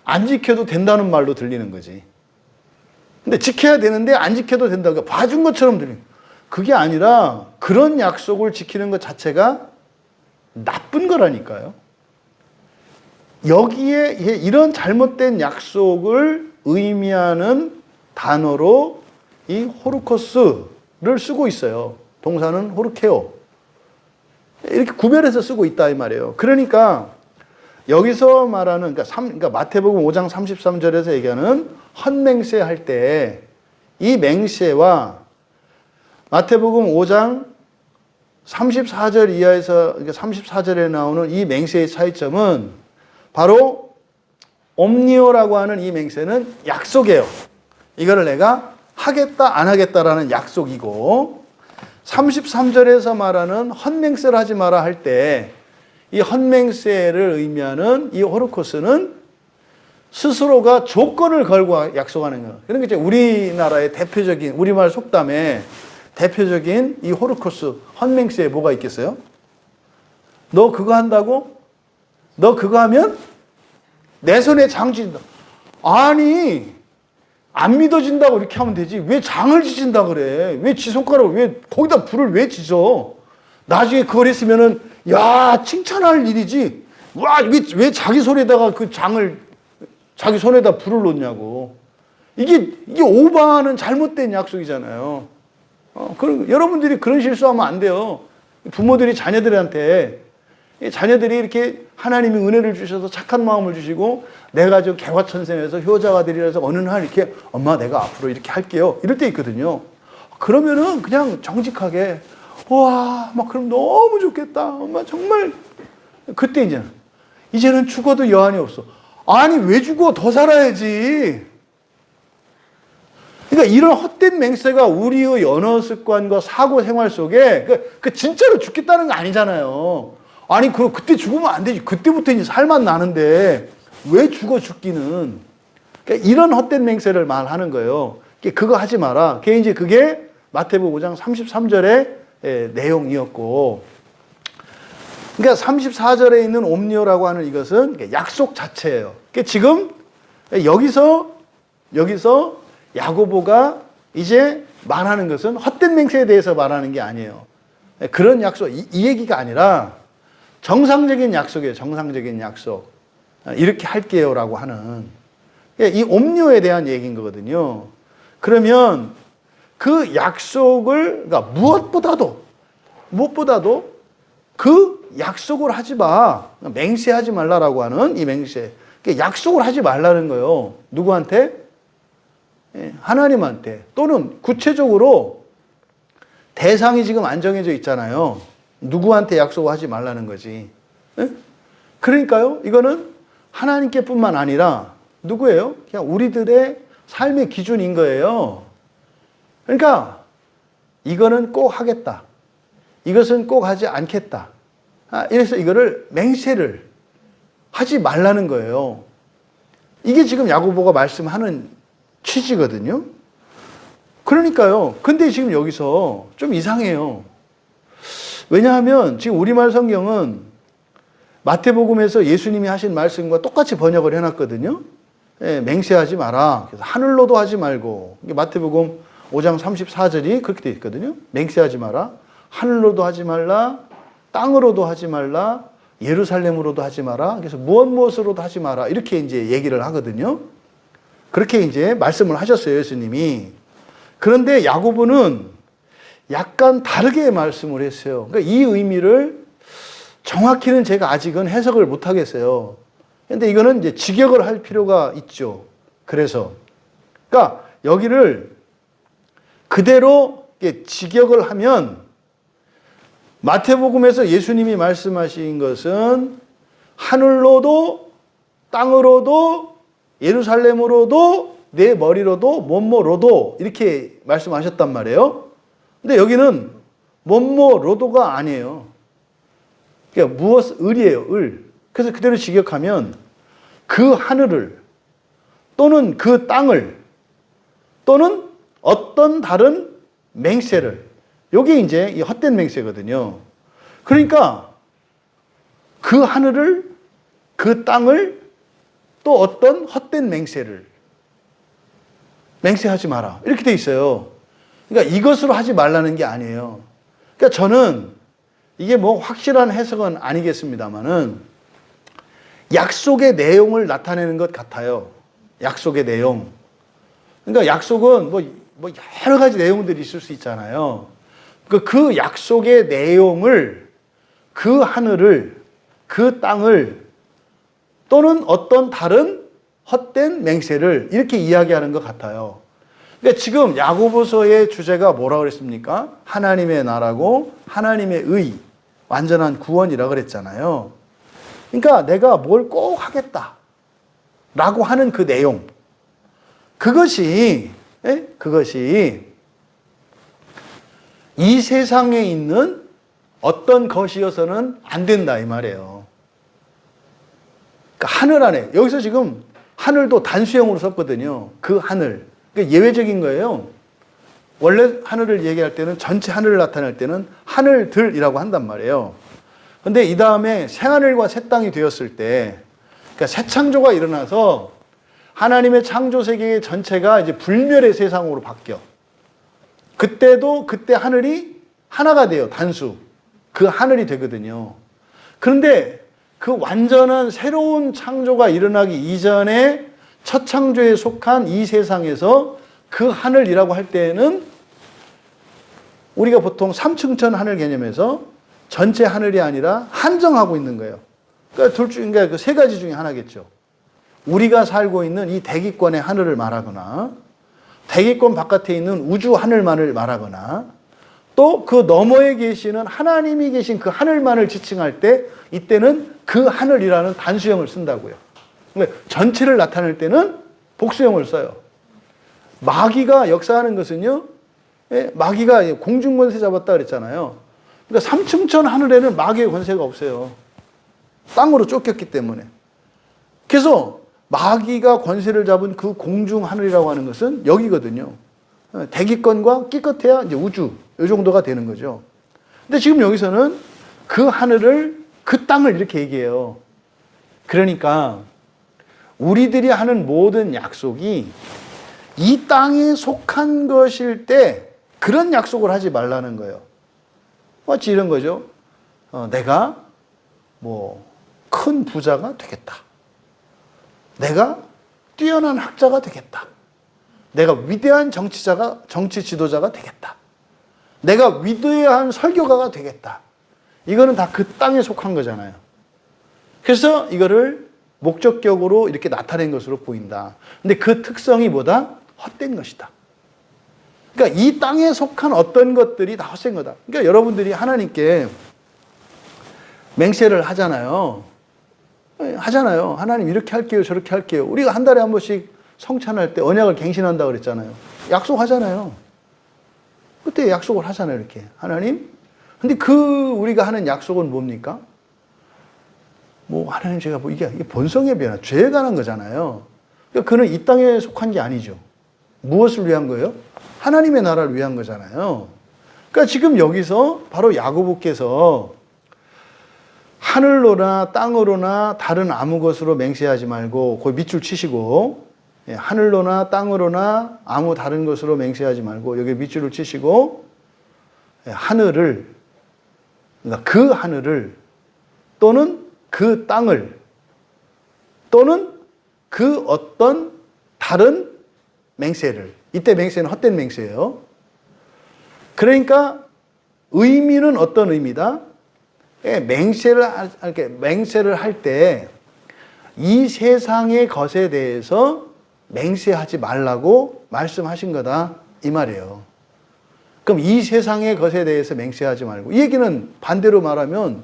안 지켜도 된다는 말로 들리는 거지. 근데 지켜야 되는데 안 지켜도 된다고 봐준 것처럼 들리는 거예요. 그게 아니라 그런 약속을 지키는 것 자체가 나쁜 거라니까요. 여기에 이런 잘못된 약속을 의미하는 단어로 이 호르코스를 쓰고 있어요. 동사는 호르케오. 이렇게 구별해서 쓰고 있다 이 말이에요. 그러니까 여기서 말하는 그러니까 마태복음 5장 33절에서 얘기하는 헛맹세 할 때 이 맹세와 마태복음 5장 34절 이하에서 그러니까 34절에 나오는 이 맹세의 차이점은 바로 옴니오라고 하는 이 맹세는 약속이에요. 이거를 내가 하겠다 안 하겠다라는 약속이고 33절에서 말하는 헛맹세를 하지 마라 할 때 이 헛맹세를 의미하는 이 호르코스는 스스로가 조건을 걸고 약속하는 거예요. 그러니까 이제 우리나라의 대표적인 우리말 속담에 대표적인 이 호르코스 헛맹세에 뭐가 있겠어요? 너 그거 한다고? 너 그거 하면 내 손에 장 지진다. 아니 안 믿어진다고 이렇게 하면 되지. 왜 장을 지진다 그래? 왜 지 손가락을 왜 거기다 불을 왜 지져? 나중에 그걸 했으면은 야 칭찬할 일이지. 와 왜 자기 손에다가 그 장을 자기 손에다 불을 놓냐고. 이게 오버하는 잘못된 약속이잖아요. 그럼 여러분들이 그런 실수하면 안 돼요. 부모들이 자녀들한테 자녀들이 이렇게 하나님이 은혜를 주셔서 착한 마음을 주시고 내가 저 개화천생해서 효자가 되리라서 어느 날 이렇게 엄마 내가 앞으로 이렇게 할게요. 이럴 때 있거든요. 그러면은 그냥 정직하게 와 막 그럼 너무 좋겠다. 엄마 정말 그때 이제는 죽어도 여한이 없어. 아니 왜 죽어? 더 살아야지. 그러니까 이런 헛된 맹세가 우리의 언어 습관과 사고 생활 속에 그 진짜로 죽겠다는 거 아니잖아요. 아니 그때 죽으면 안 되지. 그때부터 이제 살만 나는데 왜 죽기는. 그러니까 이런 헛된 맹세를 말하는 거예요. 그거 하지 마라. 그게 마태복음 5장 33절의 내용이었고, 그러니까 34절에 있는 옴니오라고 하는 이것은 약속 자체예요. 그러니까 지금 여기서 야고보가 이제 말하는 것은 헛된 맹세에 대해서 말하는 게 아니에요. 그런 약속, 이 얘기가 아니라 정상적인 약속이에요. 정상적인 약속. 이렇게 할게요라고 하는 이 옴니오에 대한 얘기인 거거든요. 그러면 그 약속을 그러니까 무엇보다도 그 약속을 하지 마. 맹세하지 말라라고 하는 이 맹세. 약속을 하지 말라는 거예요. 누구한테? 하나님한테. 또는 구체적으로 대상이 지금 안 정해져 있잖아요. 누구한테 약속을 하지 말라는 거지. 그러니까요. 이거는 하나님께뿐만 아니라 누구예요? 그냥 우리들의 삶의 기준인 거예요. 그러니까 이거는 꼭 하겠다. 이것은 꼭 하지 않겠다. 이래서 이거를 맹세를 하지 말라는 거예요. 이게 지금 야고보가 말씀하는 취지거든요. 그러니까요. 근데 지금 여기서 좀 이상해요. 왜냐하면 지금 우리말 성경은 마태복음에서 예수님이 하신 말씀과 똑같이 번역을 해놨거든요. 예, 맹세하지 마라. 그래서 하늘로도 하지 말고. 마태복음 5장 34절이 그렇게 되어 있거든요. 맹세하지 마라. 하늘로도 하지 말라. 땅으로도 하지 말라. 예루살렘으로도 하지 마라. 그래서 무엇으로도 하지 마라. 이렇게 이제 얘기를 하거든요. 그렇게 이제 말씀을 하셨어요, 예수님이. 그런데 야고보는 약간 다르게 말씀을 했어요. 그러니까 이 의미를 정확히는 제가 아직은 해석을 못 하겠어요. 근데 이거는 이제 직역을 할 필요가 있죠. 그래서. 그러니까 여기를 그대로 직역을 하면 마태복음에서 예수님이 말씀하신 것은 하늘로도 땅으로도 예루살렘으로도 내 머리로도 뭐뭐로도 이렇게 말씀하셨단 말이에요. 근데 여기는 뭐뭐로도가 아니에요. 그러니까 을이에요. 을. 그래서 그대로 직역하면 그 하늘을 또는 그 땅을 또는 어떤 다른 맹세를, 이게 이제 이 헛된 맹세거든요. 그러니까 그 하늘을, 그 땅을, 또 어떤 헛된 맹세를 맹세하지 마라. 이렇게 돼 있어요. 그러니까 이것으로 하지 말라는 게 아니에요. 그러니까 저는 이게 뭐 확실한 해석은 아니겠습니다만은 약속의 내용을 나타내는 것 같아요. 약속의 내용. 그러니까 약속은 뭐 여러 가지 내용들이 있을 수 있잖아요. 그 약속의 내용을, 그 하늘을, 그 땅을 또는 어떤 다른 헛된 맹세를 이렇게 이야기하는 것 같아요. 그러니까 지금 야고보서의 주제가 뭐라고 그랬습니까? 하나님의 나라고 하나님의 의, 완전한 구원이라고 그랬잖아요. 그러니까 내가 뭘 꼭 하겠다 라고 하는 그 내용, 그것이 이 세상에 있는 어떤 것이어서는 안 된다 이 말이에요. 그러니까 하늘 안에, 여기서 지금 하늘도 단수형으로 썼거든요. 그 하늘. 그러니까 예외적인 거예요. 원래 하늘을 얘기할 때는, 전체 하늘을 나타낼 때는 하늘들이라고 한단 말이에요. 근데 이 다음에 새하늘과 새 땅이 되었을 때, 그러니까 새 창조가 일어나서 하나님의 창조 세계 전체가 이제 불멸의 세상으로 바뀌어. 그때 하늘이 하나가 돼요. 단수. 그 하늘이 되거든요. 그런데 그 완전한 새로운 창조가 일어나기 이전에 첫 창조에 속한 이 세상에서 그 하늘이라고 할 때는 우리가 보통 삼층천 하늘 개념에서 전체 하늘이 아니라 한정하고 있는 거예요. 그러니까 그러니까 그 세 가지 중에 하나겠죠. 우리가 살고 있는 이 대기권의 하늘을 말하거나, 대기권 바깥에 있는 우주 하늘만을 말하거나, 또 그 너머에 계시는 하나님이 계신 그 하늘만을 지칭할 때, 이때는 그 하늘이라는 단수형을 쓴다고요. 그러니까 전체를 나타낼 때는 복수형을 써요. 마귀가 역사하는 것은요, 마귀가 공중권세 잡았다 그랬잖아요. 그러니까 삼층천 하늘에는 마귀의 권세가 없어요. 땅으로 쫓겼기 때문에. 그래서 마귀가 권세를 잡은 그 공중 하늘이라고 하는 것은 여기거든요. 대기권과 끼껏해야 이제 우주, 이 정도가 되는 거죠. 근데 지금 여기서는 그 하늘을, 그 땅을 이렇게 얘기해요. 그러니까 우리들이 하는 모든 약속이 이 땅에 속한 것일 때 그런 약속을 하지 말라는 거예요. 마치 이런 거죠. 내가 큰 부자가 되겠다. 내가 뛰어난 학자가 되겠다. 내가 위대한 정치 지도자가 되겠다. 내가 위대한 설교가가 되겠다. 이거는 다 그 땅에 속한 거잖아요. 그래서 이거를 목적격으로 이렇게 나타낸 것으로 보인다. 근데 그 특성이 뭐다? 헛된 것이다. 그러니까 이 땅에 속한 어떤 것들이 다 헛된 거다. 그러니까 여러분들이 하나님께 맹세를 하잖아요. 하나님 이렇게 할게요, 저렇게 할게요. 우리가 한 달에 한 번씩 성찬할 때 언약을 갱신한다고 그랬잖아요. 약속하잖아요. 그때 약속을 하잖아요, 이렇게. 하나님. 근데 우리가 하는 약속은 뭡니까? 하나님 제가 이게 본성의 변화, 죄에 관한 거잖아요. 그러니까 그는 이 땅에 속한 게 아니죠. 무엇을 위한 거예요? 하나님의 나라를 위한 거잖아요. 그러니까 지금 여기서 바로 야고보께서 하늘로나 땅으로나 다른 아무 것으로 맹세하지 말고, 거기 밑줄 치시고, 하늘로나 땅으로나 아무 다른 것으로 맹세하지 말고, 여기 밑줄을 치시고, 하늘을, 그러니까 그 하늘을, 또는 그 땅을, 또는 그 어떤 다른 맹세를, 이때 맹세는 헛된 맹세예요. 그러니까 의미는 어떤 의미다? 맹세를 할 때 이 세상의 것에 대해서 맹세하지 말라고 말씀하신 거다, 이 말이에요. 그럼 이 세상의 것에 대해서 맹세하지 말고, 이 얘기는 반대로 말하면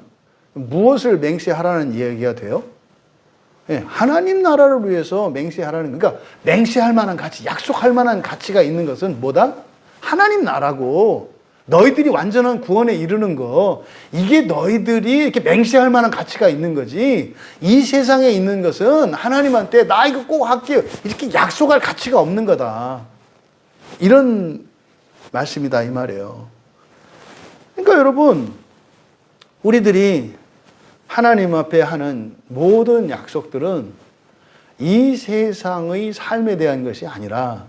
무엇을 맹세하라는 이야기가 돼요? 하나님 나라를 위해서 맹세하라는, 그러니까 맹세할 만한 가치, 약속할 만한 가치가 있는 것은 뭐다? 하나님 나라고, 너희들이 완전한 구원에 이르는 거, 이게 너희들이 이렇게 맹세할 만한 가치가 있는 거지, 이 세상에 있는 것은 하나님한테 나 이거 꼭 할게요, 이렇게 약속할 가치가 없는 거다. 이런 말씀이다, 이 말이에요. 그러니까 여러분, 우리들이 하나님 앞에 하는 모든 약속들은 이 세상의 삶에 대한 것이 아니라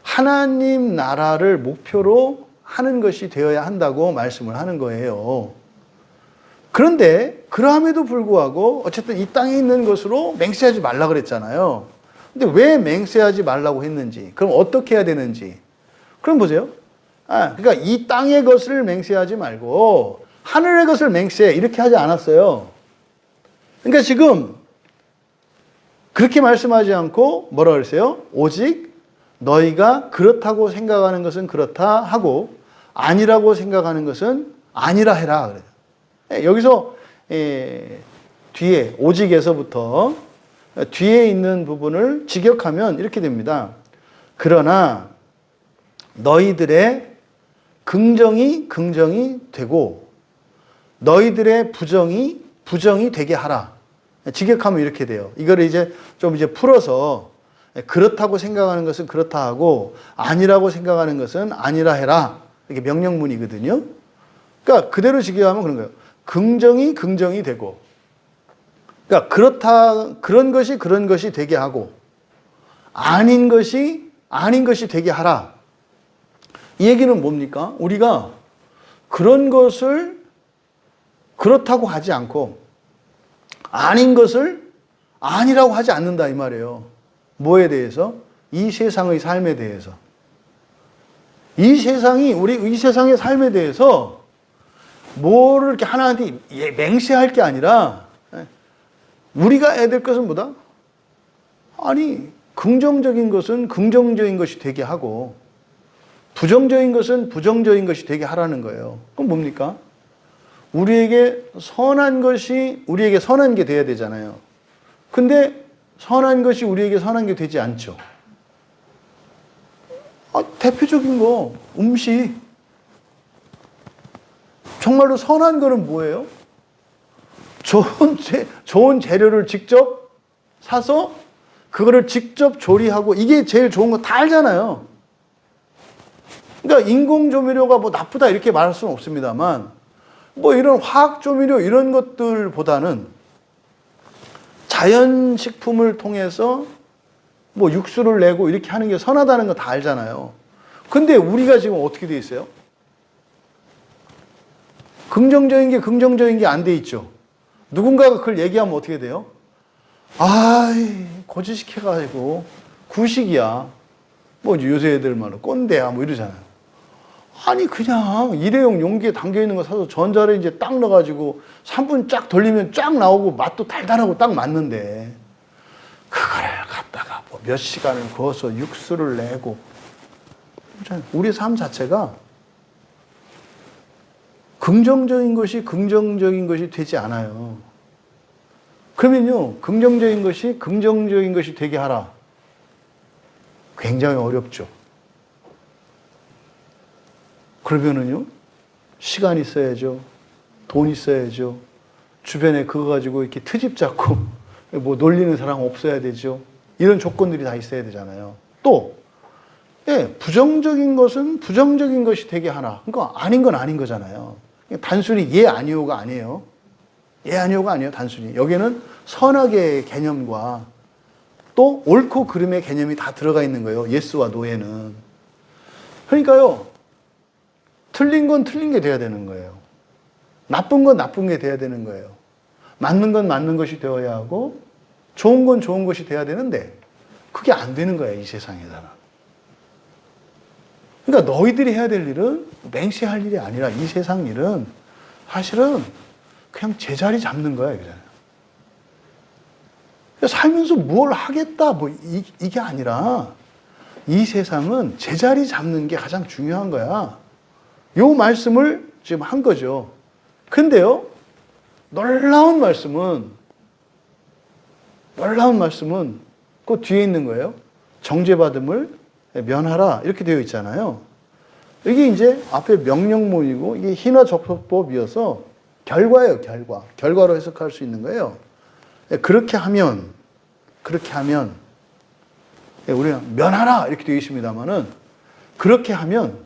하나님 나라를 목표로 하는 것이 되어야 한다고 말씀을 하는 거예요. 그런데 그럼에도 불구하고 어쨌든 이 땅에 있는 것으로 맹세하지 말라 그랬잖아요. 근데 왜 맹세하지 말라고 했는지, 그럼 어떻게 해야 되는지, 그럼 보세요. 그러니까 이 땅의 것을 맹세하지 말고 하늘의 것을 맹세, 이렇게 하지 않았어요. 그러니까 지금 그렇게 말씀하지 않고 뭐라 그랬어요? 오직 너희가 그렇다고 생각하는 것은 그렇다 하고 아니라고 생각하는 것은 아니라 해라 그래요. 여기서 뒤에 오직에서부터 뒤에 있는 부분을 직역하면 이렇게 됩니다. 그러나 너희들의 긍정이 되고 너희들의 부정이 되게 하라. 직역하면 이렇게 돼요. 이거를 좀 풀어서 그렇다고 생각하는 것은 그렇다 하고 아니라고 생각하는 것은 아니라 해라. 이게 명령문이거든요. 그러니까 그대로 직역하면 그런 거예요. 긍정이 되고, 그러니까 그런 것이 되게 하고 아닌 것이 되게 하라. 이 얘기는 뭡니까? 우리가 그런 것을 그렇다고 하지 않고 아닌 것을 아니라고 하지 않는다, 이 말이에요. 뭐에 대해서? 이 세상의 삶에 대해서. 이 세상의 삶에 대해서 뭐를 이렇게 하나한테 맹세할 게 아니라 우리가 해야 될 것은 뭐다? 긍정적인 것은 긍정적인 것이 되게 하고 부정적인 것은 부정적인 것이 되게 하라는 거예요. 그럼 뭡니까? 우리에게 선한 것이 우리에게 선한 게 돼야 되잖아요. 근데 선한 것이 우리에게 선한 게 되지 않죠. 대표적인 거, 음식. 정말로 선한 거는 뭐예요? 좋은 재료를 직접 사서 그거를 직접 조리하고, 이게 제일 좋은 거 다 알잖아요. 그러니까 인공조미료가 나쁘다 이렇게 말할 수는 없습니다만, 이런 화학조미료 이런 것들보다는 자연식품을 통해서 육수를 내고 이렇게 하는 게 선하다는 거 다 알잖아요. 근데 우리가 지금 어떻게 돼 있어요? 긍정적인 게 안 돼 있죠. 누군가가 그걸 얘기하면 어떻게 돼요? 고지식해가지고 구식이야. 요새 애들 말로 꼰대야 이러잖아요. 그냥 일회용 용기에 담겨있는 거 사서 전자레인지에 딱 넣어가지고 3분 쫙 돌리면 쫙 나오고 맛도 달달하고 딱 맞는데, 그거를 갖다가 몇 시간을 구워서 육수를 내고, 우리 삶 자체가 긍정적인 것이 되지 않아요. 그러면요, 긍정적인 것이 되게 하라. 굉장히 어렵죠. 그러면은요, 시간 있어야죠. 돈 있어야죠. 주변에 그거 가지고 이렇게 트집 잡고 뭐 놀리는 사람 없어야 되죠. 이런 조건들이 다 있어야 되잖아요. 또, 예, 부정적인 것은 부정적인 것이 되게 하나. 그러니까 아닌 건 아닌 거잖아요. 단순히 예, 아니오가 아니에요. 예, 아니오가 아니에요, 단순히. 여기는 선악의 개념과 또 옳고 그름의 개념이 다 들어가 있는 거예요. 예스와 노에는. 그러니까요, 틀린 건 틀린 게 돼야 되는 거예요. 나쁜 건 나쁜 게 돼야 되는 거예요. 맞는 건 맞는 것이 되어야 하고, 좋은 건 좋은 것이 돼야 되는데, 그게 안 되는 거예요, 이 세상에서는. 그러니까 너희들이 해야 될 일은 맹세할 일이 아니라 이 세상 일은 사실은 그냥 제자리 잡는 거야, 이거잖아요. 살면서 뭘 하겠다, 뭐, 이게 아니라 이 세상은 제자리 잡는 게 가장 중요한 거야. 요 말씀을 지금 한 거죠. 근데요, 놀라운 말씀은 그 뒤에 있는 거예요. 정죄받음을 면하라. 이렇게 되어 있잖아요. 이게 이제 앞에 명령문이고, 이게 hin화접속법이어서 결과예요, 결과. 결과로 해석할 수 있는 거예요. 그렇게 하면, 우리가 면하라. 이렇게 되어 있습니다만은, 그렇게 하면,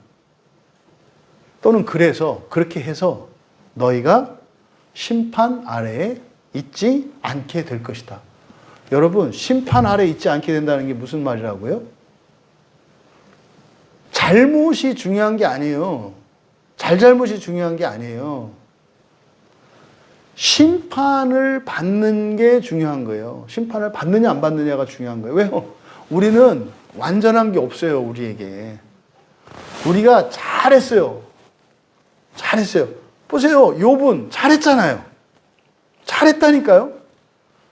또는 그렇게 해서 너희가 심판 아래에 있지 않게 될 것이다. 여러분, 심판 아래에 있지 않게 된다는 게 무슨 말이라고요? 잘못이 중요한 게 아니에요. 잘못이 중요한 게 아니에요. 심판을 받는 게 중요한 거예요. 심판을 받느냐 안 받느냐가 중요한 거예요. 왜요? 우리는 완전한 게 없어요, 우리에게. 우리가 잘했어요. 보세요. 욥은 잘했잖아요. 잘했다니까요.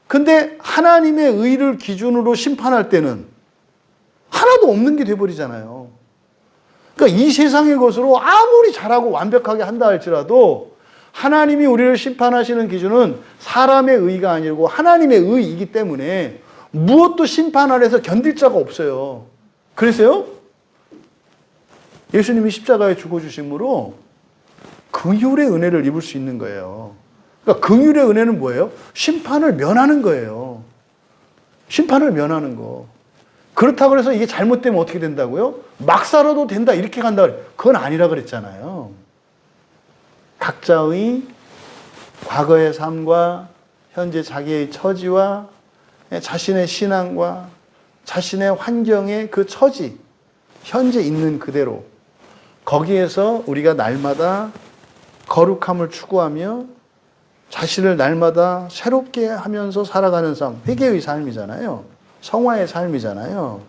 근데 하나님의 의를 기준으로 심판할 때는 하나도 없는 게 돼버리잖아요. 그러니까 이 세상의 것으로 아무리 잘하고 완벽하게 한다 할지라도 하나님이 우리를 심판하시는 기준은 사람의 의가 아니고 하나님의 의이기 때문에 무엇도 심판 아래서 견딜 자가 없어요. 그래서요, 예수님이 십자가에 죽어주심으로 긍휼의 은혜를 입을 수 있는 거예요. 그러니까 긍휼의 은혜는 뭐예요? 심판을 면하는 거예요. 심판을 면하는 거. 그렇다고 해서 이게 잘못되면 어떻게 된다고요? 막 살아도 된다 이렇게 간다. 그건 아니라 그랬잖아요. 각자의 과거의 삶과 현재 자기의 처지와 자신의 신앙과 자신의 환경의 그 처지, 현재 있는 그대로 거기에서 우리가 날마다 거룩함을 추구하며 자신을 날마다 새롭게 하면서 살아가는 삶, 회개의 삶이잖아요. 성화의 삶이잖아요.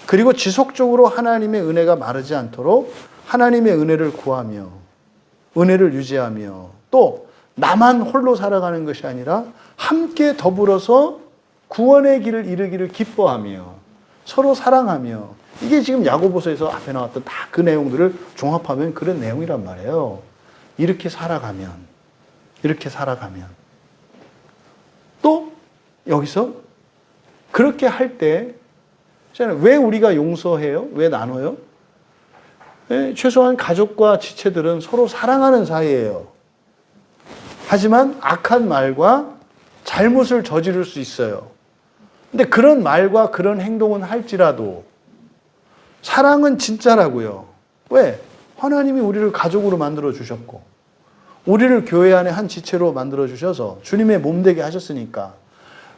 그리고 지속적으로 하나님의 은혜가 마르지 않도록 하나님의 은혜를 구하며 은혜를 유지하며 또 나만 홀로 살아가는 것이 아니라 함께 더불어서 구원의 길을 이루기를 기뻐하며 서로 사랑하며 이게 지금 야고보서에서 앞에 나왔던 다 그 내용들을 종합하면 그런 내용이란 말이에요. 이렇게 살아가면 또 여기서 그렇게 할 때 왜 우리가 용서해요? 왜 나눠요? 최소한 가족과 지체들은 서로 사랑하는 사이예요. 하지만 악한 말과 잘못을 저지를 수 있어요. 근데 그런 말과 그런 행동은 할지라도 사랑은 진짜라고요. 왜? 하나님이 우리를 가족으로 만들어 주셨고 우리를 교회 안에 한 지체로 만들어 주셔서 주님의 몸되게 하셨으니까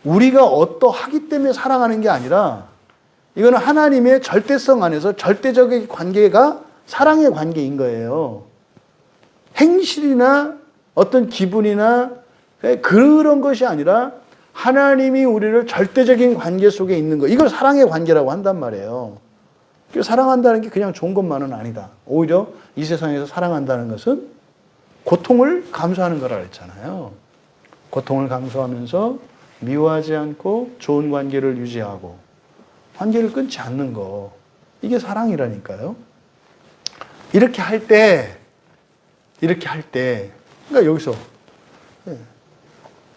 우리가 어떠하기 때문에 사랑하는 게 아니라 이거는 하나님의 절대성 안에서 절대적인 관계가 사랑의 관계인 거예요. 행실이나 어떤 기분이나 그런 것이 아니라 하나님이 우리를 절대적인 관계 속에 있는 거. 이걸 사랑의 관계라고 한단 말이에요. 사랑한다는 게 그냥 좋은 것만은 아니다. 오히려 이 세상에서 사랑한다는 것은 고통을 감수하는 거라 그랬잖아요. 고통을 감수하면서 미워하지 않고 좋은 관계를 유지하고 관계를 끊지 않는 거. 이게 사랑이라니까요. 이렇게 할 때, 그러니까 여기서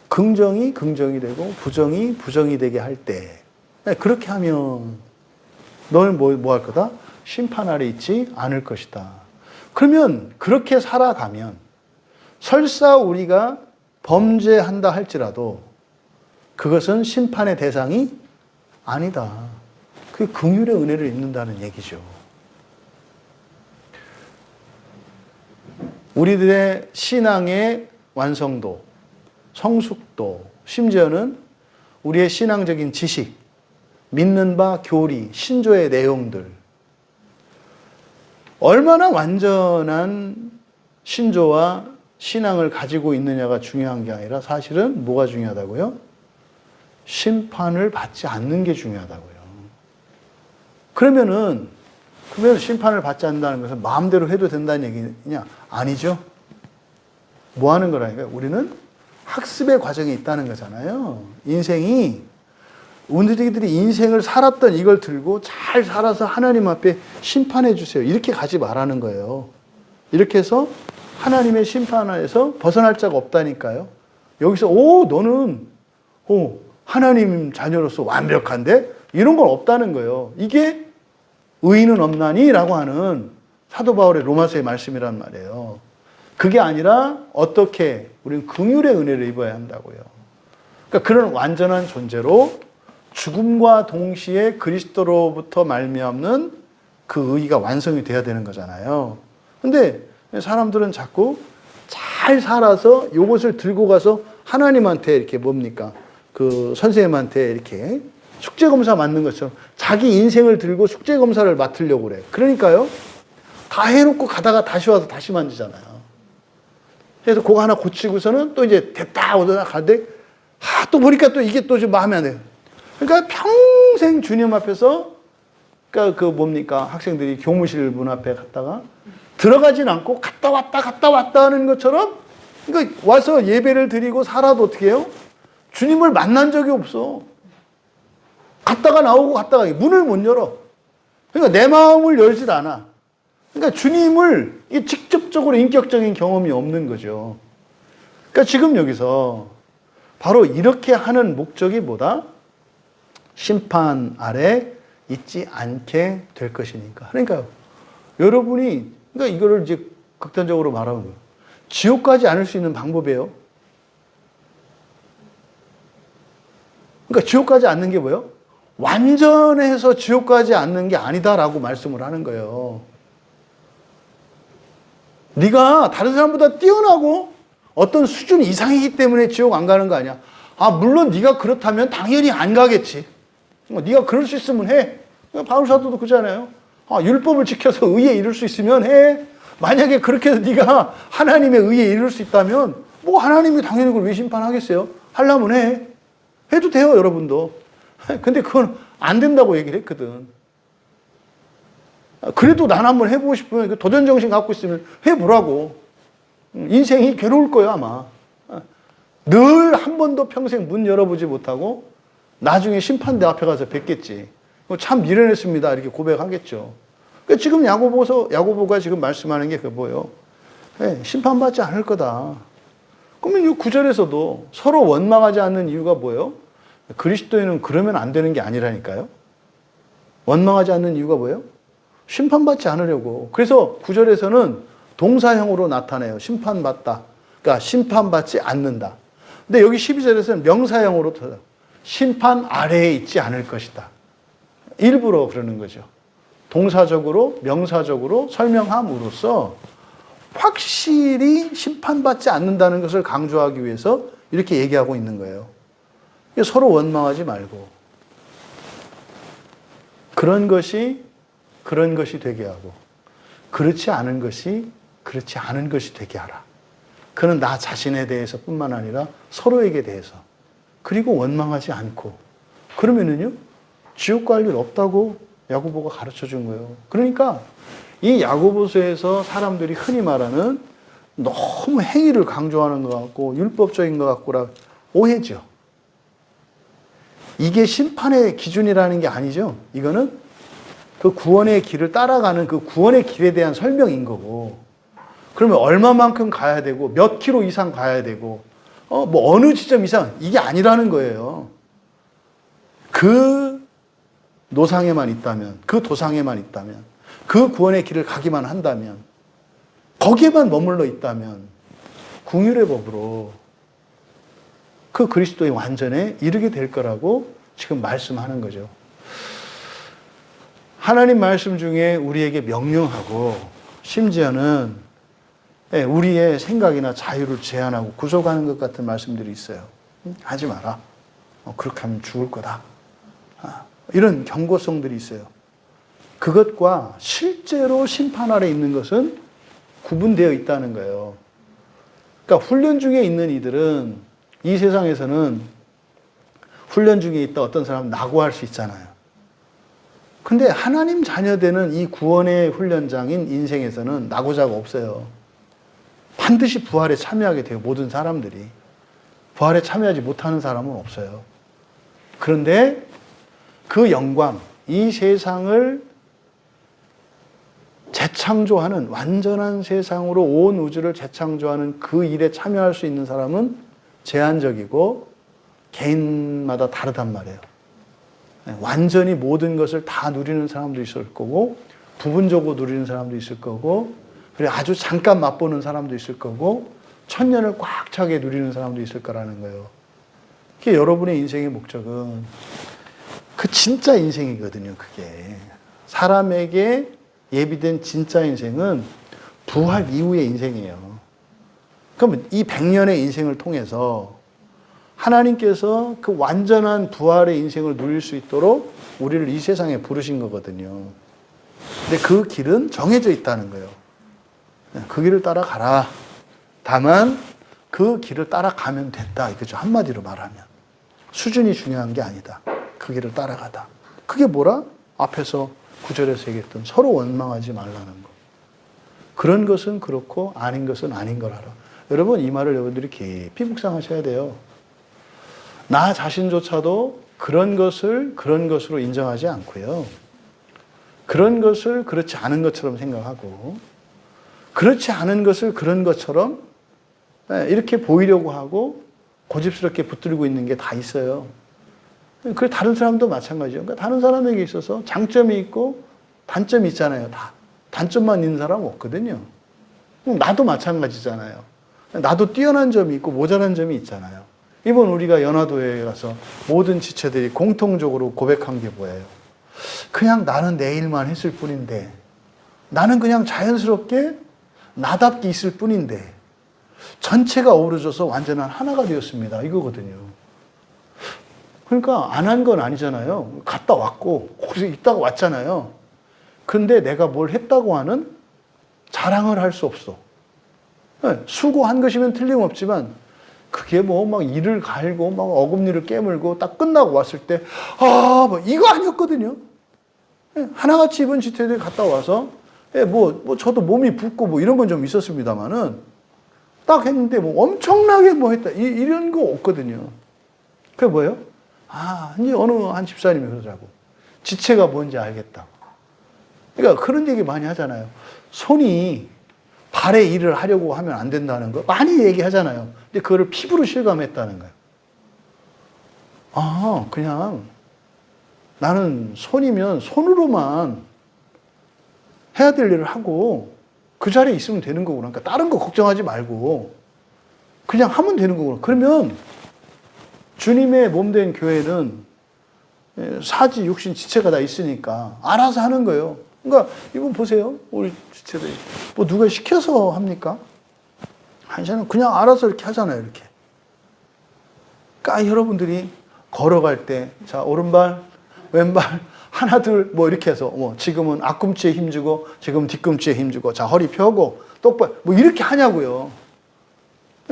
긍정이 긍정이 되고 부정이 부정이 되게 할 때, 그렇게 하면 너는 뭐 할 거다? 심판 아래 있지 않을 것이다. 그러면 그렇게 살아가면 설사 우리가 범죄한다 할지라도 그것은 심판의 대상이 아니다. 그게 긍휼의 은혜를 입는다는 얘기죠. 우리들의 신앙의 완성도, 성숙도, 심지어는 우리의 신앙적인 지식, 믿는 바 교리, 신조의 내용들, 얼마나 완전한 신조와 신앙을 가지고 있느냐가 중요한 게 아니라 사실은 뭐가 중요하다고요? 심판을 받지 않는 게 중요하다고요. 그러면 심판을 받지 않는다는 것은 마음대로 해도 된다는 얘기냐? 아니죠. 뭐 하는 거라니까요? 우리는 학습의 과정이 있다는 거잖아요. 인생이, 우리들이 인생을 살았던 이걸 들고 잘 살아서 하나님 앞에 심판해 주세요. 이렇게 가지 말라는 거예요. 이렇게 해서 하나님의 심판에서 벗어날 자가 없다니까요. 여기서 너는 하나님 자녀로서 완벽한데? 이런 건 없다는 거예요. 이게 의인은 없나니? 라고 하는 사도 바울의 로마서의 말씀이란 말이에요. 그게 아니라 어떻게 우리는 긍휼의 은혜를 입어야 한다고요. 그러니까 그런 완전한 존재로 죽음과 동시에 그리스도로부터 말미암는 그 의의가 완성이 돼야 되는 거잖아요. 근데 사람들은 자꾸 잘 살아서 이것을 들고 가서 하나님한테 이렇게 그 선생님한테 이렇게 숙제검사 맞는 것처럼 자기 인생을 들고 숙제검사를 맡으려고 그래. 그러니까요, 다 해놓고 가다가 다시 와서 다시 만지잖아요. 그래서 그거 하나 고치고서는 또 이제 됐다 오더라 가는데, 또 보니까 또 이게 또 좀 마음에 안 들어요. 그러니까 평생 주님 앞에서, 그러니까 학생들이 교무실 문 앞에 갔다가 들어가진 않고 갔다 왔다 하는 것처럼, 그러니까 와서 예배를 드리고 살아도 어떻게 해요? 주님을 만난 적이 없어. 갔다가 나오고 갔다가 문을 못 열어. 그러니까 내 마음을 열질 않아. 그러니까 주님을 직접적으로 인격적인 경험이 없는 거죠. 그러니까 지금 여기서 바로 이렇게 하는 목적이 뭐다? 심판 아래 있지 않게 될 것이니까. 그러니까 여러분이, 그러니까 이거를 이제 극단적으로 말하는 거예요. 지옥 가지 않을 수 있는 방법이에요. 그러니까 지옥 가지 않는 게 뭐예요? 완전해서 지옥 가지 않는 게 아니다라고 말씀을 하는 거예요. 네가 다른 사람보다 뛰어나고 어떤 수준 이상이기 때문에 지옥 안 가는 거 아니야. 물론 네가 그렇다면 당연히 안 가겠지. 네가 그럴 수 있으면 해. 바울 사도도 그러잖아요. 율법을 지켜서 의에 이룰 수 있으면 해. 만약에 그렇게 해서 네가 하나님의 의에 이룰 수 있다면 하나님이 당연히 그걸 왜 심판하겠어요? 하려면 해. 해도 돼요, 여러분도. 근데 그건 안 된다고 얘기를 했거든. 그래도 난 한번 해보고 싶으면 도전정신 갖고 있으면 해보라고. 인생이 괴로울 거야, 아마. 늘 한 번도 평생 문 열어보지 못하고 나중에 심판대 앞에 가서 뵙겠지. 참 미련했습니다. 이렇게 고백하겠죠. 그러니까 지금 야고보가 지금 말씀하는 게 뭐예요? 심판받지 않을 거다. 그러면 이 9절에서도 서로 원망하지 않는 이유가 뭐예요? 그리스도인은 그러면 안 되는 게 아니라니까요. 원망하지 않는 이유가 뭐예요? 심판받지 않으려고. 그래서 9절에서는 동사형으로 나타내요. 심판받다. 그러니까 심판받지 않는다. 근데 여기 12절에서는 명사형으로 심판 아래에 있지 않을 것이다. 일부러 그러는 거죠. 동사적으로, 명사적으로 설명함으로써 확실히 심판받지 않는다는 것을 강조하기 위해서 이렇게 얘기하고 있는 거예요. 서로 원망하지 말고 그런 것이 되게 하고 그렇지 않은 것이 되게 하라. 그는 나 자신에 대해서 뿐만 아니라 서로에게 대해서, 그리고 원망하지 않고, 그러면은요 지옥 갈 일 없다고 야고보가 가르쳐 준 거예요. 그러니까 이 야고보서에서 사람들이 흔히 말하는 너무 행위를 강조하는 것 같고 율법적인 것 같고라 오해죠. 이게 심판의 기준이라는 게 아니죠. 이거는 그 구원의 길을 따라가는 그 구원의 길에 대한 설명인 거고, 그러면 얼마만큼 가야 되고 몇 킬로 이상 가야 되고 어느 지점 이상, 이게 아니라는 거예요. 그 노상에만 있다면, 그 도상에만 있다면, 그 구원의 길을 가기만 한다면 거기에만 머물러 있다면 궁율의 법으로 그 그리스도의 완전에 이르게 될 거라고 지금 말씀하는 거죠. 하나님 말씀 중에 우리에게 명령하고 심지어는 우리의 생각이나 자유를 제한하고 구속하는 것 같은 말씀들이 있어요. 하지 마라. 그렇게 하면 죽을 거다. 이런 경고성들이 있어요. 그것과 실제로 심판 아래 있는 것은 구분되어 있다는 거예요. 그러니까 훈련 중에 있는 이들은 이 세상에서는 훈련 중에 있다 어떤 사람은 낙오할 수 있잖아요. 근데 하나님 자녀되는 이 구원의 훈련장인 인생에서는 낙오자가 없어요. 반드시 부활에 참여하게 돼요. 모든 사람들이. 부활에 참여하지 못하는 사람은 없어요. 그런데 그 영광, 이 세상을 재창조하는 완전한 세상으로 온 우주를 재창조하는 그 일에 참여할 수 있는 사람은 제한적이고 개인마다 다르단 말이에요. 완전히 모든 것을 다 누리는 사람도 있을 거고 부분적으로 누리는 사람도 있을 거고 그리고 아주 잠깐 맛보는 사람도 있을 거고 천년을 꽉 차게 누리는 사람도 있을 거라는 거예요. 그게 여러분의 인생의 목적은 그 진짜 인생이거든요. 그게 사람에게 예비된 진짜 인생은 부활 이후의 인생이에요. 그러면 이 100년의 인생을 통해서 하나님께서 그 완전한 부활의 인생을 누릴 수 있도록 우리를 이 세상에 부르신 거거든요. 근데 그 길은 정해져 있다는 거예요. 그 길을 따라가라. 다만 그 길을 따라가면 됐다. 이거죠. 한마디로 말하면. 수준이 중요한 게 아니다. 그 길을 따라가다. 그게 뭐라? 앞에서 9절에서 얘기했던 서로 원망하지 말라는 거. 그런 것은 그렇고 아닌 것은 아닌 걸 알아. 여러분 이 말을 여러분들이 깊이 묵상하셔야 돼요. 나 자신조차도 그런 것을 그런 것으로 인정하지 않고요. 그런 것을 그렇지 않은 것처럼 생각하고 그렇지 않은 것을 그런 것처럼 이렇게 보이려고 하고 고집스럽게 붙들고 있는 게 다 있어요. 그 다른 사람도 마찬가지예요. 그러니까 다른 사람에게 있어서 장점이 있고 단점이 있잖아요. 다 단점만 있는 사람은 없거든요. 나도 마찬가지잖아요. 나도 뛰어난 점이 있고 모자란 점이 있잖아요. 이번 우리가 연화도에 가서 모든 지체들이 공통적으로 고백한 게 뭐예요? 그냥 나는 내 일만 했을 뿐인데 나는 그냥 자연스럽게 나답게 있을 뿐인데 전체가 어우러져서 완전한 하나가 되었습니다. 이거거든요. 그러니까 안 한 건 아니잖아요. 갔다 왔고 거기서 있다가 왔잖아요. 근데 내가 뭘 했다고 하는 자랑을 할 수 없어. 수고한 것이면 틀림없지만 그게 뭐 막 이를 갈고 막 어금니를 깨물고 딱 끝나고 왔을 때 뭐 이거 아니었거든요. 하나같이 입은 지체들이 갔다 와서 뭐 저도 몸이 붓고 뭐 이런 건 좀 있었습니다만은 딱 했는데 뭐 엄청나게 뭐 했다 이런 거 없거든요. 그게 뭐예요? 이제 어느 한 집사님이 그러더라고. 지체가 뭔지 알겠다. 그러니까 그런 얘기 많이 하잖아요. 손이 발의 일을 하려고 하면 안 된다는 거 많이 얘기하잖아요. 근데 그거를 피부로 실감했다는 거예요. 그냥 나는 손이면 손으로만 해야 될 일을 하고 그 자리에 있으면 되는 거구나. 그러니까 다른 거 걱정하지 말고 그냥 하면 되는 거구나. 그러면 주님의 몸된 교회는 사지, 육신, 지체가 다 있으니까 알아서 하는 거예요. 그러니까 이분 보세요. 우리 지체들이. 뭐 누가 시켜서 합니까? 한시는 그냥 알아서 이렇게 하잖아요. 이렇게. 그러니까 여러분들이 걸어갈 때, 자, 오른발, 왼발, 하나, 둘, 뭐 이렇게 해서, 지금은 앞꿈치에 힘주고, 지금 뒤꿈치에 힘주고, 자, 허리 펴고, 똑바로, 뭐 이렇게 하냐고요.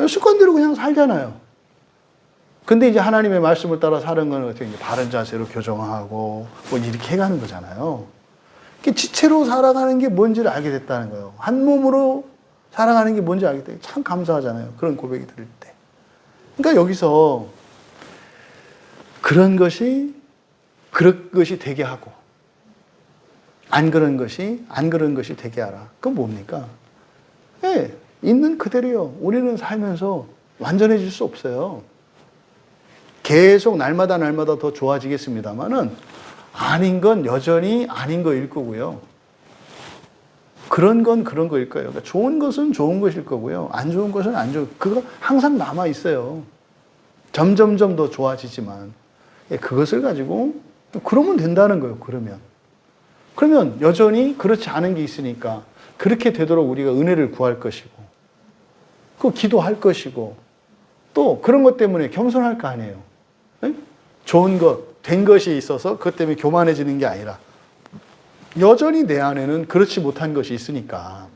습관대로 그냥 살잖아요. 근데 이제 하나님의 말씀을 따라 사는 건 어떻게 이제 바른 자세로 교정하고, 뭐 이렇게 해가는 거잖아요. 지체로 살아가는 게 뭔지를 알게 됐다는 거예요. 한 몸으로 살아가는 게 뭔지 알게 됐다. 참 감사하잖아요. 그런 고백이 들을 때. 그러니까 여기서 그런 것이 되게 하고 안 그런 것이 되게 하라. 그건 뭡니까? 있는 그대로요. 우리는 살면서 완전해질 수 없어요. 계속 날마다 더 좋아지겠습니다만은 아닌 건 여전히 아닌 거일 거고요. 그런 건 그런 거일 거예요. 그러니까 좋은 것은 좋은 것일 거고요. 안 좋은 것은 안 좋은, 그거 항상 남아 있어요. 점점점 더 좋아지지만. 그것을 가지고 그러면 된다는 거예요. 그러면 여전히 그렇지 않은 게 있으니까 그렇게 되도록 우리가 은혜를 구할 것이고 그 기도할 것이고 또 그런 것 때문에 겸손할 거 아니에요. 네? 좋은 것, 된 것이 있어서 그것 때문에 교만해지는 게 아니라 여전히 내 안에는 그렇지 못한 것이 있으니까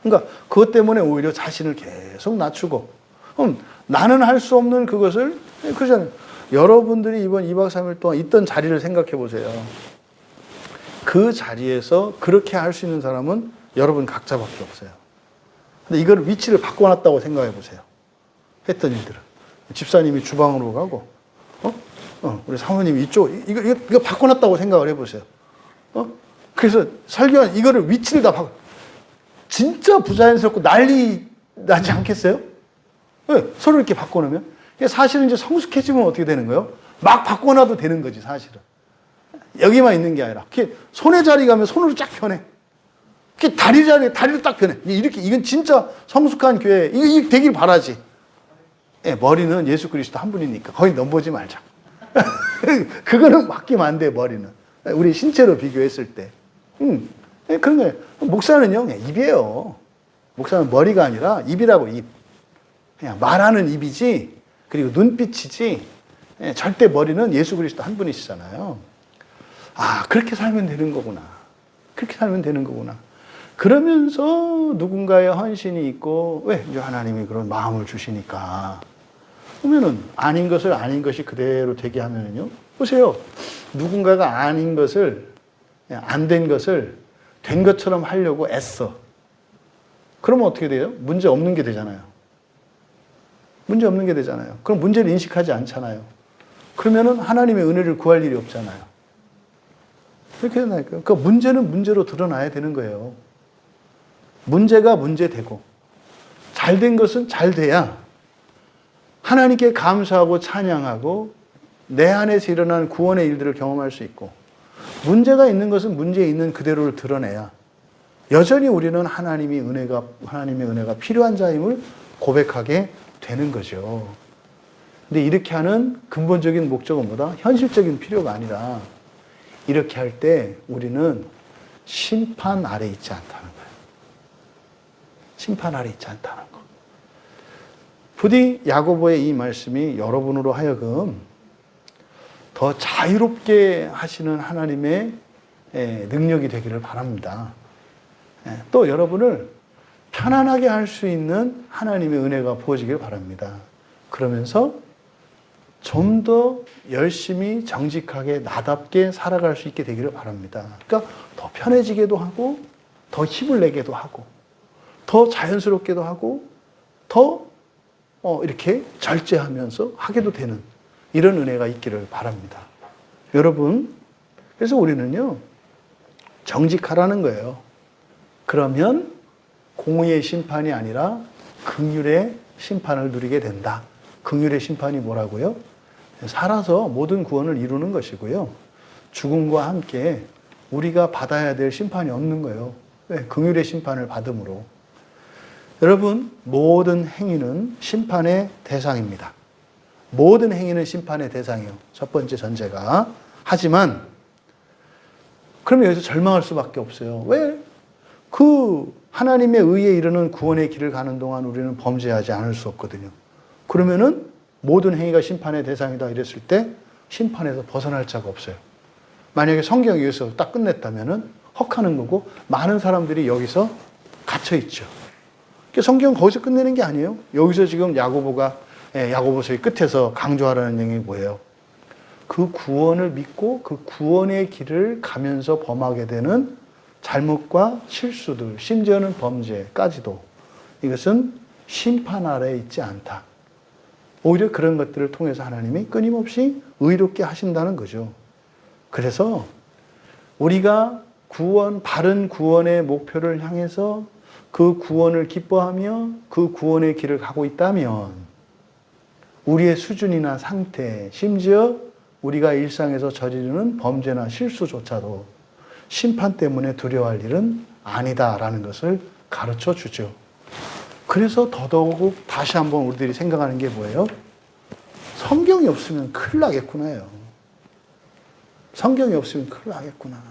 그러니까 그것 때문에 오히려 자신을 계속 낮추고 나는 할 수 없는 그것을 그러잖아요. 여러분들이 이번 2박 3일 동안 있던 자리를 생각해 보세요. 그 자리에서 그렇게 할 수 있는 사람은 여러분 각자밖에 없어요. 근데 이걸 위치를 바꿔놨다고 생각해 보세요. 했던 일들은. 집사님이 주방으로 가고, 우리 사모님이 이쪽, 이거 바꿔놨다고 생각을 해 보세요. 그래서 설교한 이거를 위치를 다 바꿔. 진짜 부자연스럽고 난리 나지 않겠어요? 네, 서로 이렇게 바꿔놓으면. 사실은 이제 성숙해지면 어떻게 되는 거예요? 막 바꿔놔도 되는 거지, 사실은. 여기만 있는 게 아니라. 손에 자리 가면 손으로 쫙 펴내. 다리 자리에 다리로 딱 펴내. 이렇게, 이건 진짜 성숙한 교회, 이게 되길 바라지. 예, 머리는 예수 그리스도 한 분이니까. 거의 넘보지 말자. 그거는 맡기면 안 돼, 머리는. 우리 신체로 비교했을 때. 그런 거예요. 목사는요, 입이에요. 목사는 머리가 아니라 입이라고, 입. 그냥 말하는 입이지, 그리고 눈빛이지, 절대 머리는 예수 그리스도 한 분이시잖아요. 아, 그렇게 살면 되는 거구나. 그렇게 살면 되는 거구나. 그러면서 누군가의 헌신이 있고, 왜? 이제 하나님이 그런 마음을 주시니까. 그러면은, 아닌 것을 아닌 것이 그대로 되게 하면은요, 보세요. 누군가가 아닌 것을, 안 된 것을 된 것처럼 하려고 애써. 그러면 어떻게 돼요? 문제 없는 게 되잖아요. 문제 없는 게 되잖아요. 그럼 문제를 인식하지 않잖아요. 그러면은 하나님의 은혜를 구할 일이 없잖아요. 그렇게 되나니까요. 그 문제는 문제로 드러나야 되는 거예요. 문제가 문제되고, 잘된 것은 잘 돼야 하나님께 감사하고 찬양하고 내 안에서 일어난 구원의 일들을 경험할 수 있고, 문제가 있는 것은 문제 있는 그대로를 드러내야 여전히 우리는 하나님의 은혜가 필요한 자임을 고백하게 되는 거죠. 근데 이렇게 하는 근본적인 목적은 뭐다? 현실적인 필요가 아니라 이렇게 할 때 우리는 심판 아래 있지 않다는 거예요. 심판 아래 있지 않다는 거. 부디 야고보의 이 말씀이 여러분으로 하여금 더 자유롭게 하시는 하나님의 능력이 되기를 바랍니다. 또 여러분을 편안하게 할 수 있는 하나님의 은혜가 부어지길 바랍니다. 그러면서 좀 더 열심히 정직하게 나답게 살아갈 수 있게 되기를 바랍니다. 그러니까 더 편해지게도 하고 더 힘을 내게도 하고 더 자연스럽게도 하고 더 이렇게 절제하면서 하게도 되는 이런 은혜가 있기를 바랍니다. 여러분, 그래서 우리는요, 정직하라는 거예요. 그러면 공의의 심판이 아니라 긍휼의 심판을 누리게 된다. 긍휼의 심판이 뭐라고요? 살아서 모든 구원을 이루는 것이고요. 죽음과 함께 우리가 받아야 될 심판이 없는 거예요. 왜? 긍휼의 심판을 받음으로. 여러분, 모든 행위는 심판의 대상입니다. 모든 행위는 심판의 대상이에요. 첫 번째 전제가. 하지만 그러면 여기서 절망할 수밖에 없어요. 왜? 그 하나님의 의에 이르는 구원의 길을 가는 동안 우리는 범죄하지 않을 수 없거든요. 그러면은 모든 행위가 심판의 대상이다 이랬을 때 심판에서 벗어날 자가 없어요. 만약에 성경이 여기서 딱 끝냈다면은 헉하는 거고 많은 사람들이 여기서 갇혀 있죠. 성경은 거기서 끝내는 게 아니에요. 여기서 지금 야고보서의 끝에서 강조하라는 내용이 뭐예요? 그 구원을 믿고 그 구원의 길을 가면서 범하게 되는 잘못과 실수들, 심지어는 범죄까지도 이것은 심판 아래에 있지 않다. 오히려 그런 것들을 통해서 하나님이 끊임없이 의롭게 하신다는 거죠. 그래서 우리가 바른 구원의 목표를 향해서 그 구원을 기뻐하며 그 구원의 길을 가고 있다면 우리의 수준이나 상태, 심지어 우리가 일상에서 저지르는 범죄나 실수조차도 심판 때문에 두려워할 일은 아니다라는 것을 가르쳐 주죠. 그래서 더더욱 다시 한번 우리들이 생각하는 게 뭐예요? 성경이 없으면 큰일 나겠구나요. 성경이 없으면 큰일 나겠구나.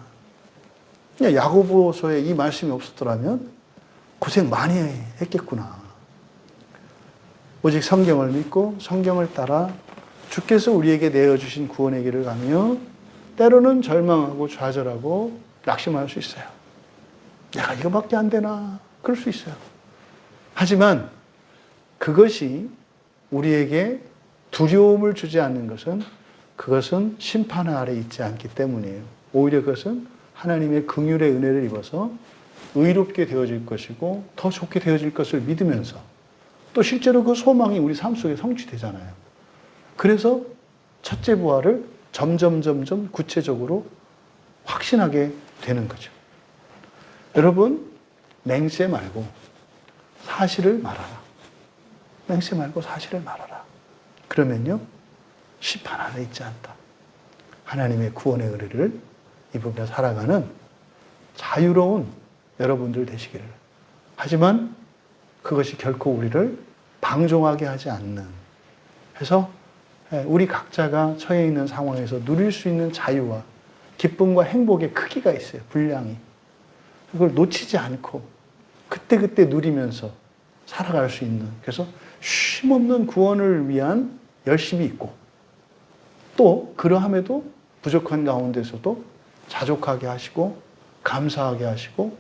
그냥 야고보서에 이 말씀이 없었더라면 고생 많이 했겠구나. 오직 성경을 믿고 성경을 따라 주께서 우리에게 내어주신 구원의 길을 가며 때로는 절망하고 좌절하고 낙심할 수 있어요. 내가 이거밖에 안 되나? 그럴 수 있어요. 하지만 그것이 우리에게 두려움을 주지 않는 것은 그것은 심판 아래 있지 않기 때문이에요. 오히려 그것은 하나님의 긍휼의 은혜를 입어서 의롭게 되어질 것이고 더 좋게 되어질 것을 믿으면서 또 실제로 그 소망이 우리 삶 속에 성취되잖아요. 그래서 첫째 부활을 점점 구체적으로 확신하게 되는 거죠. 여러분, 맹세 말고 사실을 말하라. 맹세 말고 사실을 말하라. 그러면요, 심판 안에 있지 않다. 하나님의 구원의 은혜를 입으며 살아가는 자유로운 여러분들 되시기를. 하지만 그것이 결코 우리를 방종하게 하지 않는. 해서 우리 각자가 처해 있는 상황에서 누릴 수 있는 자유와 기쁨과 행복의 크기가 있어요. 분량이. 그걸 놓치지 않고 그때그때 누리면서 살아갈 수 있는. 그래서 쉼없는 구원을 위한 열심이 있고 또 그러함에도 부족한 가운데서도 자족하게 하시고 감사하게 하시고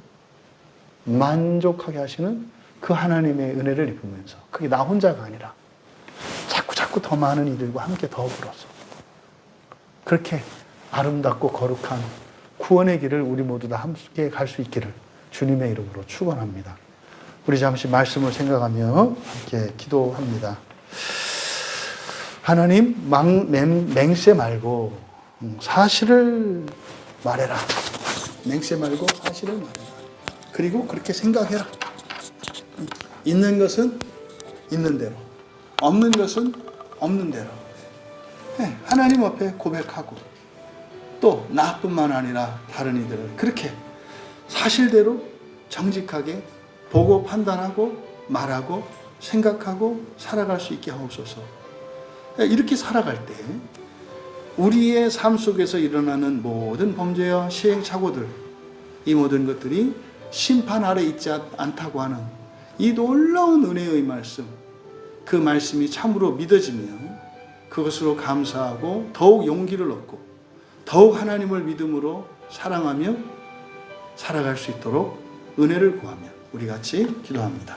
만족하게 하시는 그 하나님의 은혜를 입으면서 그게 나 혼자가 아니라 자꾸 더 많은 이들과 함께 더불어서 그렇게 아름답고 거룩한 구원의 길을 우리 모두 다 함께 갈 수 있기를 주님의 이름으로 축원합니다. 우리 잠시 말씀을 생각하며 함께 기도합니다. 하나님, 맹세 말고 사실을 말해라. 맹세 말고 사실을 말해라. 그리고 그렇게 생각해라. 있는 것은 있는 대로, 없는 것은 없는 대로. 하나님 앞에 고백하고 또 나뿐만 아니라 다른 이들을 그렇게 사실대로 정직하게 보고 판단하고 말하고 생각하고 살아갈 수 있게 하옵소서. 이렇게 살아갈 때 우리의 삶 속에서 일어나는 모든 범죄와 시행착오들, 이 모든 것들이 심판 아래 있지 않다고 하는 이 놀라운 은혜의 말씀, 그 말씀이 참으로 믿어지면 그것으로 감사하고 더욱 용기를 얻고 더욱 하나님을 믿음으로 사랑하며 살아갈 수 있도록 은혜를 구하며 우리 같이 기도합니다.